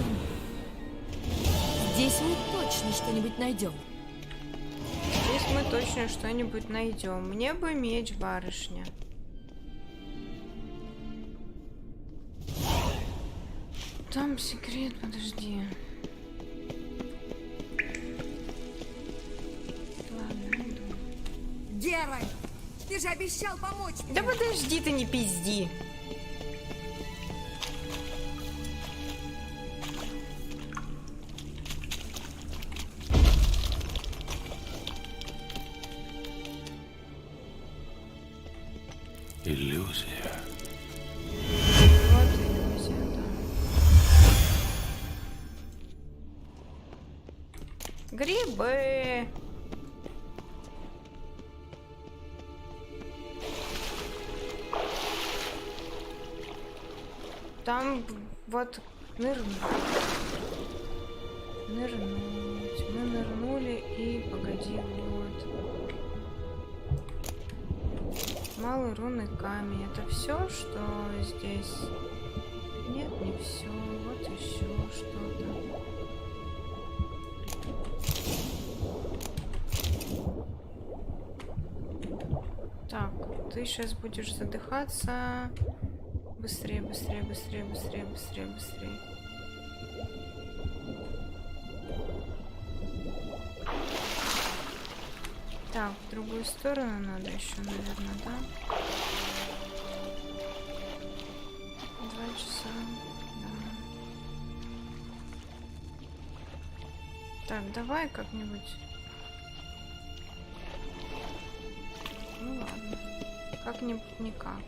Здесь мы точно что-нибудь найдем. Здесь мы точно что-нибудь найдем. Мне бы меч, барышня. Там секрет, подожди. Ладно, найду. Геральт, ты же обещал помочь мне. Да подожди, ты не пизди. Иллюзия. Вот иллюзия, да. Грибы. Там вот нырнуть. Мы нырнули и погоди, вот. Малый рунный камень. Это все, что здесь? Нет, не все. Вот еще что-то. Так, ты сейчас будешь задыхаться. Быстрее, быстрее, быстрее, быстрее, быстрее, быстрее. Так, в другую сторону надо еще, наверное, да? 2 часа, да. Так, давай как-нибудь. Ну ладно. Как-нибудь никак.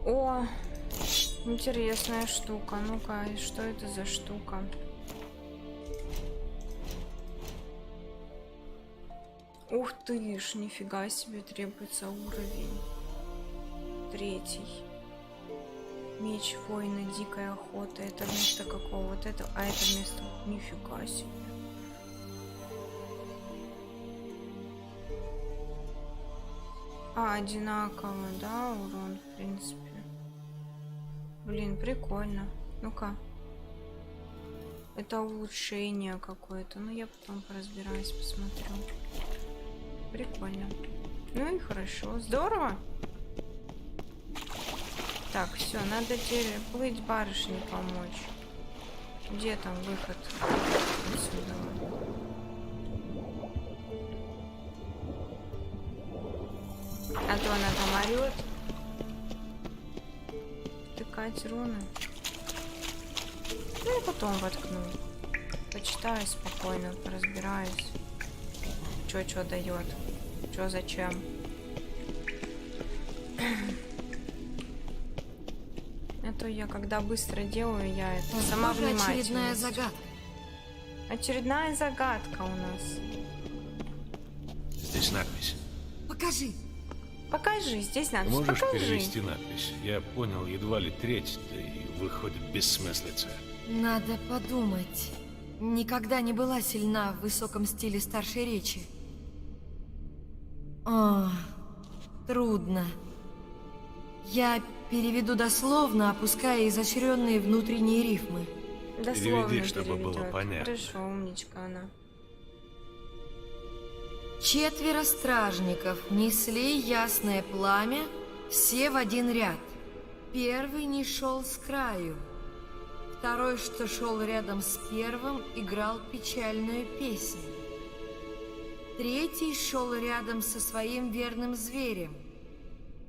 О, интересная штука. Ну-ка, и что это за штука? Ух ты ж, нифига себе, требуется уровень 3. Меч воина дикой охоты. Это вместо какого? Вот это, а это вместо... Нифига себе. А, одинаково, да, урон, в принципе. Блин, прикольно. Ну-ка. Это улучшение какое-то. Ну, я потом поразбираюсь, посмотрю. Прикольно. Ну и хорошо. Здорово. Так, все, надо теперь плыть барышне помочь. Где там выход отсюда? А то она там орёт. Тыкать руны. Ну и потом воткну. Почитаю спокойно, поразбираюсь. Чё дает. Чё зачем. А то я когда быстро делаю, я это сама внимательность. Очередная загадка. Очередная загадка у нас. Здесь надпись. Покажи. Покажи, здесь надпись. Можешь Покажи. перевести надпись? Я понял едва ли треть, да и выходит бессмыслица. Надо подумать. Никогда не была сильна в высоком стиле старшей речи. О, трудно. Я Переведу дословно, опуская изощренные внутренние рифмы. Дословно Переведи, чтобы было переведёт. понятно. Хорошо, умничка она. 4 стражников несли ясное пламя, все в один ряд. Первый не шел с краю. Второй, что шел рядом с первым, играл печальную песнь. Третий шел рядом со своим верным зверем.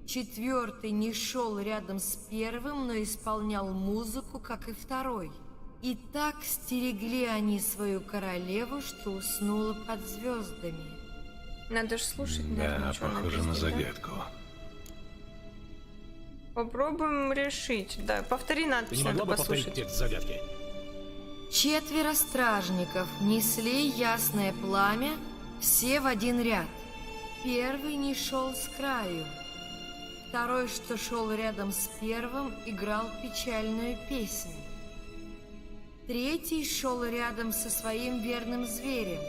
Четвертый не шел рядом с первым, но исполнял музыку, как и второй. И так стерегли они свою королеву, что уснула под звездами. Надо же слушать, Да, наверное, что она похоже на пиздит, да? загадку. Попробуем решить. Да, повтори Ты надпись, не надо могла бы повторить послушать. текст загадки? 4 стражников несли ясное пламя, все в один ряд. Первый не шел с краю. Второй, что шел рядом с первым, играл печальную песнь. Третий шел рядом со своим верным зверем.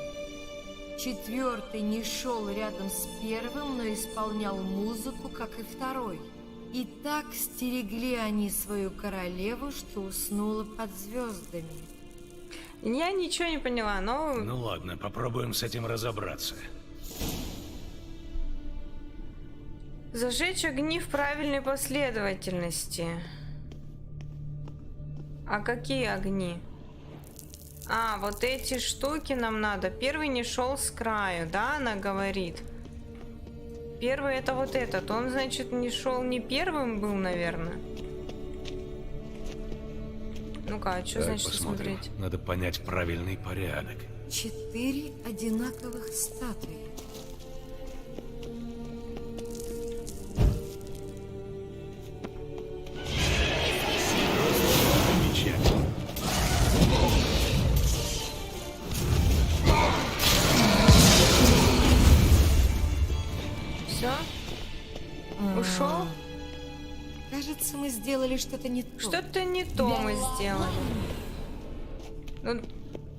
Четвертый не шел рядом с первым, но исполнял музыку, как и второй. И так стерегли они свою королеву, что уснула под звездами. Я ничего не поняла, но... Ну ладно, попробуем с этим разобраться. Зажечь огни в правильной последовательности. А какие огни? А, вот эти штуки нам надо. Первый не шел с краю, да, она говорит. Первый это вот этот. Он, значит, не шел не первым был, наверное. Ну-ка, а что Так, значит посмотрим. смотреть? Надо понять правильный порядок. 4 одинаковых статуи. Замечательно. Все? Ушел? Кажется, мы сделали что-то не то. Что-то не то мы сделали. Ну,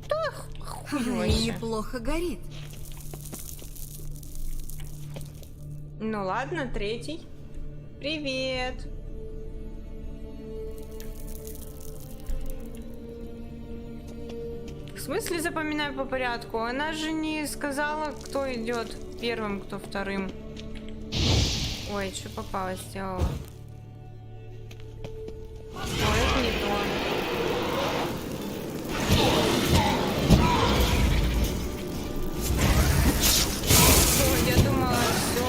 да, хуй И вообще. неплохо горит. Ну ладно, третий. Привет. В смысле запоминаю по порядку? Она же не сказала, кто идет первым, кто вторым. Ой, что попало сделала? Ой, это не то. Ой, я думала, все.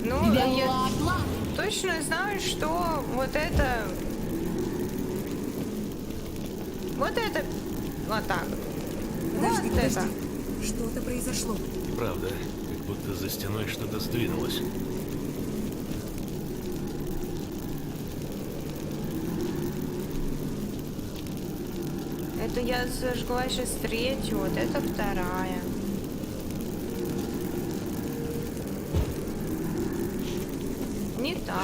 Ну, я точно знаю, что вот это... Вот это... Вот так. Подожди, Вот это. подожди. Что-то произошло. Правда, как будто за стеной что-то сдвинулось. Это я зажгла сейчас третью, вот это вторая. Не так.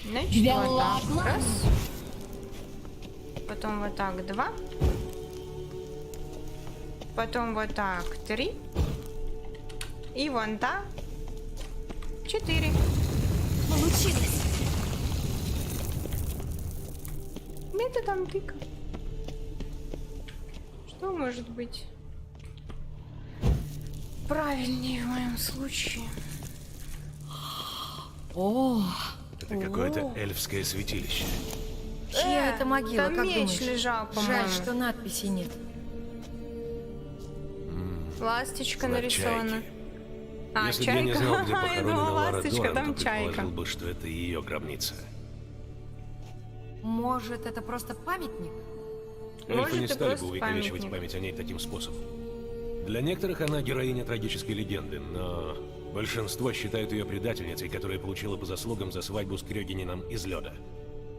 Значит, вот так. Раз. Потом вот так 2. Потом вот так 3. И вон так 4. Получилось. Методом тыка. Что может быть правильнее в моем случае? О, Это какое-то эльфское святилище. чья это могила, там как меч думаешь? лежал, по-моему. Жаль, что надписи нет. Ласточка Знак нарисована. чайки. А, Если бы чайка. я не знал, где Я похоронена думала, Лара ласточка, Доран, там то чайка. предположил бы, что это ее гробница. Может, это просто памятник? Эльфы Может, не и стали бы просто увековечивать памятник. память о ней таким способом. Для некоторых она героиня трагической легенды, но большинство считают ее предательницей, которая получила по заслугам за свадьбу с Крёгинином из лёда.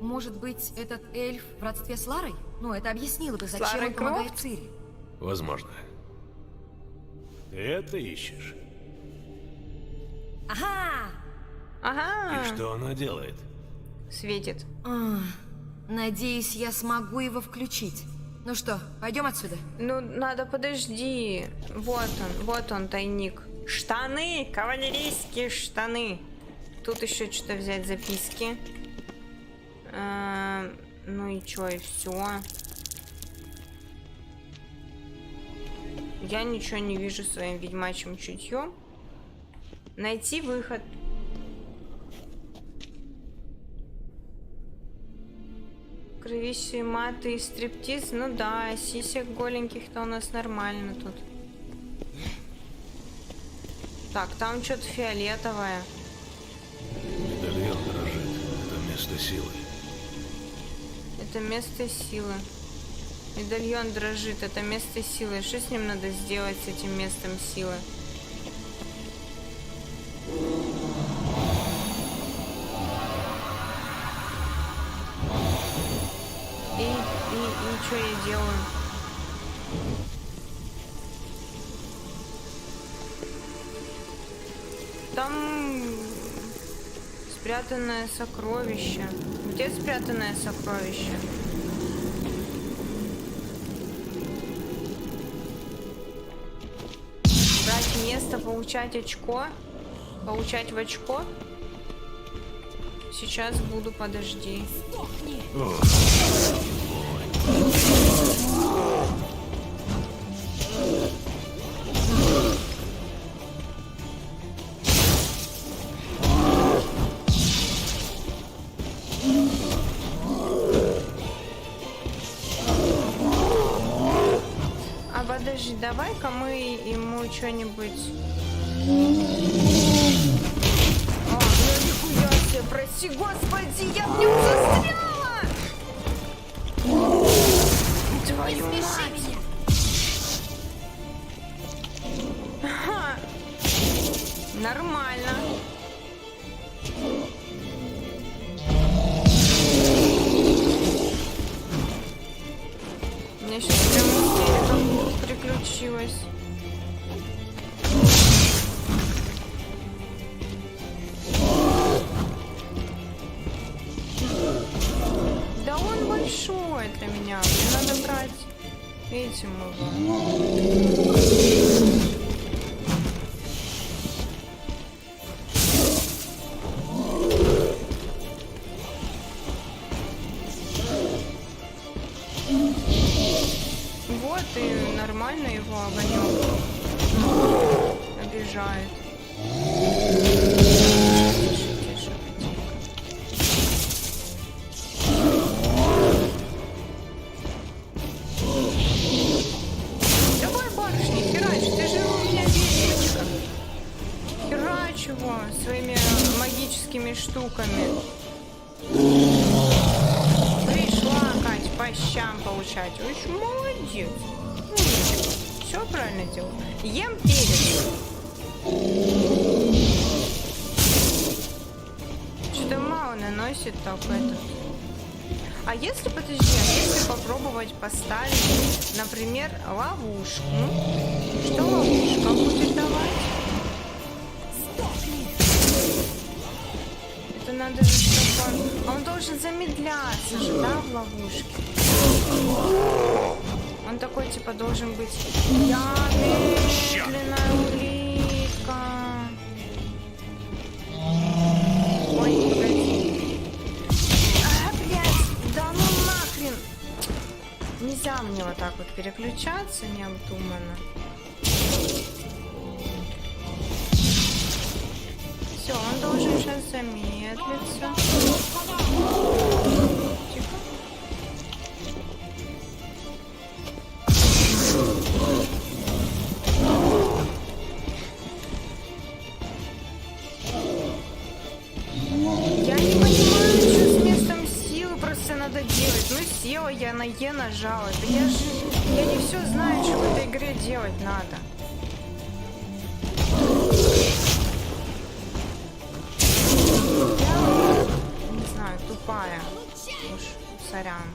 Может быть, этот эльф в родстве с Ларой? Ну, это объяснило бы, зачем Ларой он помогает Крофт? Цири. Возможно. Ты это ищешь? Ага! Ага. И что она делает? Светит. Надеюсь, я смогу его включить. Ну что, пойдем отсюда? Ну, надо, подожди. Вот он, тайник. Штаны, кавалерийские штаны. Тут еще что-то взять, записки. Ну и чё, и все. Я ничего не вижу своим ведьмачьим чутьем. Найти выход. Кровищие маты и стриптиз. Ну да, сисек голеньких-то у нас нормально тут. Так, там что-то фиолетовое. Медальон дрожит. Это место силы. Это место силы. Медальон дрожит. Это место силы. Что с ним надо сделать, с этим местом силы? И что я делаю? Там спрятанное сокровище. Где спрятанное сокровище? Брать место, получать очко. Получать в очко. Сейчас буду, подожди. А подожди, давай-ка мы ему что-нибудь... А, ну нихуя себе, прости, господи, я в нем застряла! Твою мать! Ага. Нормально. У меня сейчас прям истерика приключилась. Да он большой для меня. Мне надо брать этим его. Вот и нормально его огонек обижает. Тише, давай, барышня, херач, ты же у меня ведьмочка. Херач его своими магическими штуками. Пришла Кать по щам получать. Очень молодец. Все правильно делаю. Ем перец. Что-то мало наносит так этот. А если, подожди, если попробовать поставить, например, ловушку? Что ловушка будет давать? Это надо же, чтобы он... А он должен замедляться же, да, в ловушке? Он такой, типа, должен быть... Я медленная улитка. Ой, блядь. Блядь, да ну нахрен. Нельзя мне вот так вот переключаться необдуманно. Все, он должен сейчас замедлиться. Тихо. Я не понимаю, что с местом силы просто надо делать. Ну села я на Е нажала. Да я не все знаю, что в этой игре делать надо. Не знаю, тупая. Уж, сорян.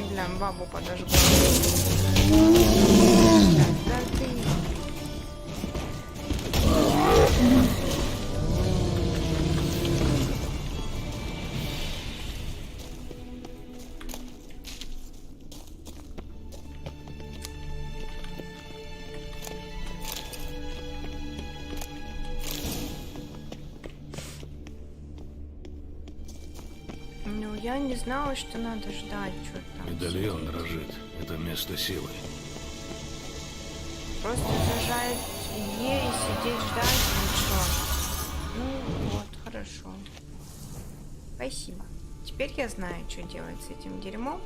Бля, бабу подожгла. Да ты... Я не знала, что надо ждать что-то там. Медальон дрожит. Это место силы. Просто зажать Е и сидеть ждать, ничего. Ну вот, хорошо. Спасибо. Теперь я знаю, что делать с этим дерьмом.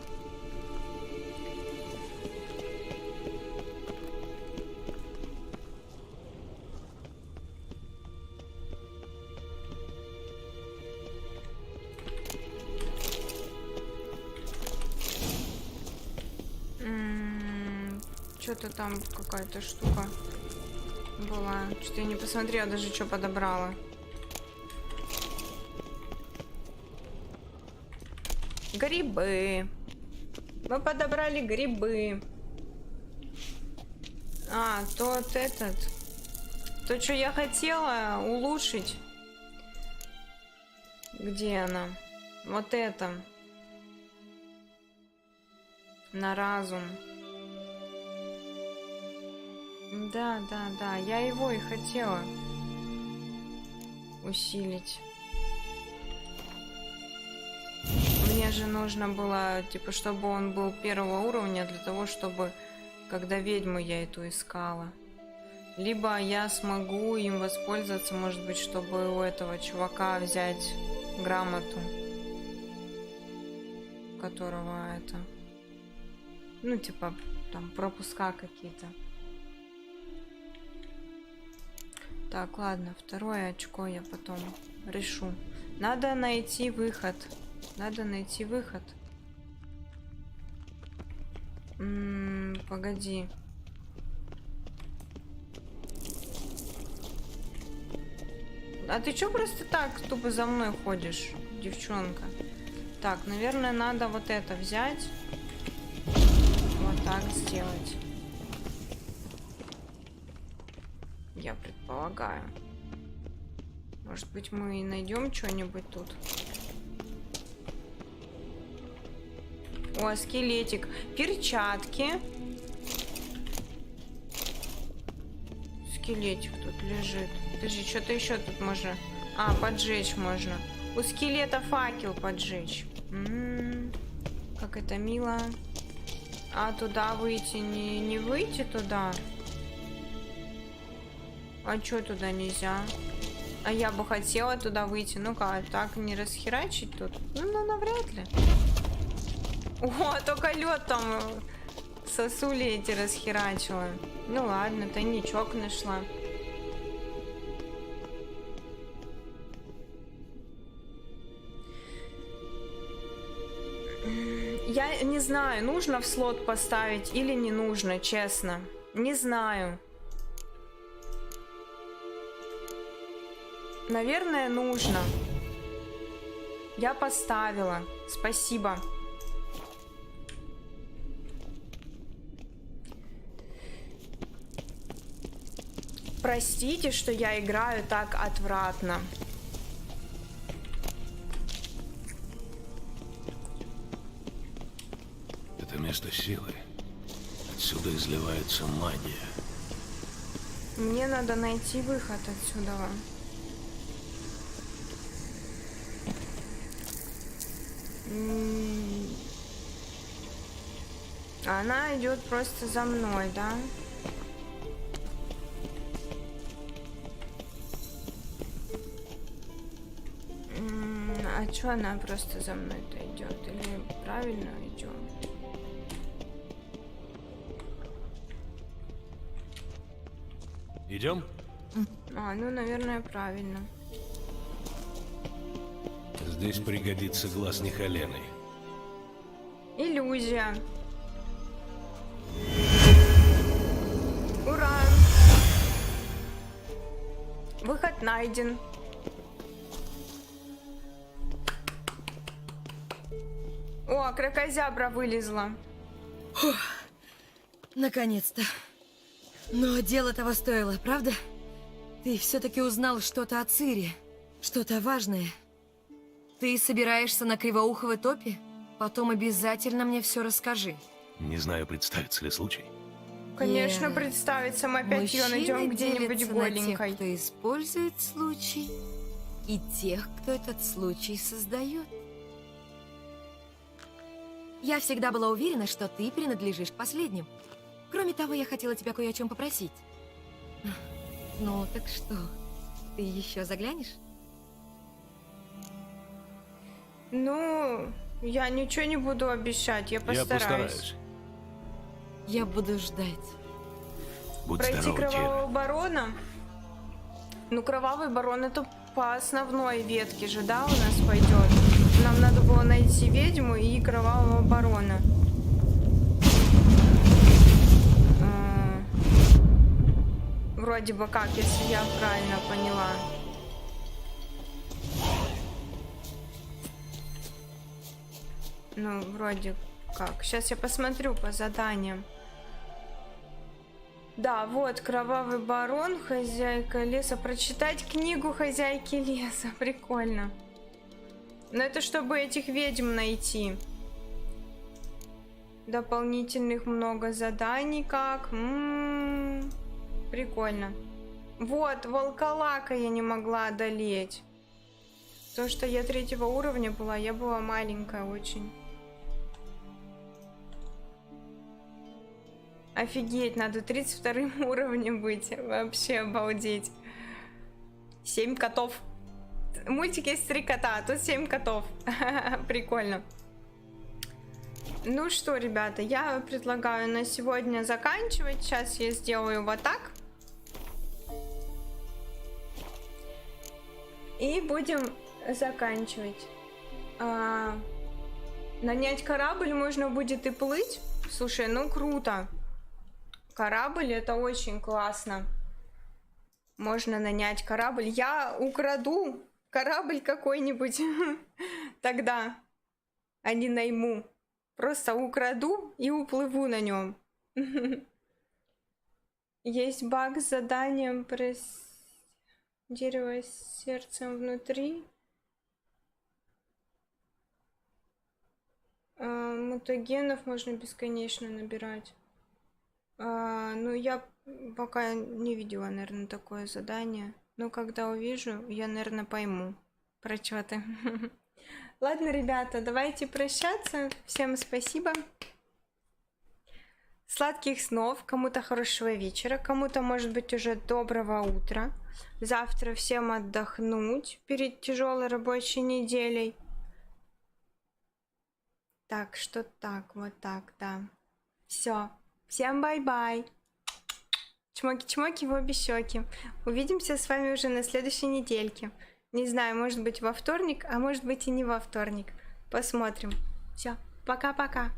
Что-то там какая-то штука была. Что-то я не посмотрела даже, что подобрала. Грибы. Мы подобрали грибы. А, тот этот. То, что я хотела улучшить. Где она? Вот это. На разум. Да, я его и хотела усилить. Мне же нужно было, типа, чтобы он был первого уровня, для того, чтобы, когда ведьму я эту искала. Либо я смогу им воспользоваться, может быть, чтобы у этого чувака взять грамоту, которого это... Ну, типа, там, пропуска какие-то. Так, ладно, второе очко я потом решу. Надо найти выход. Погоди. А ты чё просто так тупо за мной ходишь, девчонка? Так, наверное, надо вот это взять. Вот так сделать. Я предполагаю. Может быть, мы найдем что-нибудь тут. О, скелетик. Перчатки. Скелетик тут лежит. Подожди, что-то еще тут можно... А, поджечь можно. У скелета факел поджечь. Как это мило. А туда выйти не выйти туда? А чё туда нельзя? А я бы хотела туда выйти. Ну-ка, так не расхерачить тут? Ну, навряд ли. О, только лед там сосули эти расхерачила. Ну ладно, тайничок нашла. Я не знаю, нужно в слот поставить или не нужно, честно. Не знаю. Наверное, нужно. Я поставила. Спасибо. Простите, что я играю так отвратно. Это место силы. Отсюда изливается магия. Мне надо найти выход отсюда. Она идет просто за мной, да? А чё она просто за мной-то идет? Или правильно идем? Идем? А, ну, наверное, правильно. Здесь пригодится глаз Нихалены. Иллюзия. Ура! Выход найден. О, кракозябра вылезла. Фух, наконец-то. Но дело того стоило, правда? Ты все-таки узнал что-то о Цири, что-то важное. Ты собираешься на Кривоуховой топе? Потом обязательно мне все расскажи. Не знаю, представится ли случай. Конечно, представится. Мы опять ее найдем где-нибудь голенькой. Тех, кто использует случай, и тех, кто этот случай создает. Я всегда была уверена, что ты принадлежишь к последним. Кроме того, я хотела тебя кое о чем попросить. Ну, так что, ты еще заглянешь? Ну, я ничего не буду обещать, я постараюсь. Я постараюсь. Я буду ждать. Будь Пройти здоров, Кровавого Барона? Ну, Кровавый Барон это по основной ветке же, да, у нас пойдет? Нам надо было найти ведьму и Кровавого Барона. Вроде бы как, если я правильно поняла. Ну, вроде как. Сейчас я посмотрю по заданиям. Да, вот, Кровавый Барон, Хозяйка леса. Прочитать книгу Хозяйки леса. Прикольно. Но это чтобы этих ведьм найти. Дополнительных много заданий как. Прикольно. Вот, волколака я не могла одолеть. То, что я 3-го уровня была, я была маленькая очень. Офигеть, надо 32-м уровнем быть. Вообще обалдеть. 7 котов. В мультике есть 3 кота, а тут 7 котов. Прикольно. Ну что, ребята, я предлагаю на сегодня заканчивать. Сейчас я сделаю вот так. И будем заканчивать. Нанять корабль можно будет и плыть. Слушай, ну круто. Корабль это очень классно. Можно нанять корабль. Я украду корабль какой-нибудь. Тогда. А не найму. Просто украду и уплыву на нем. Есть баг с заданием про дерево с сердцем внутри. Мутагенов можно бесконечно набирать. Ну, я пока не видела, наверное, такое задание. Но когда увижу, я, наверное, пойму про что ты. Ладно, ребята, давайте прощаться. Всем спасибо. Сладких снов. Кому-то хорошего вечера. Кому-то, может быть, уже доброго утра. Завтра всем отдохнуть перед тяжелой рабочей неделей. Так, что так, вот так, да. Все. Всем бай-бай. Чмоки-чмоки в обе щеки. Увидимся с вами уже на следующей недельке. Не знаю, может быть во вторник, а может быть и не во вторник. Посмотрим. Все, пока-пока.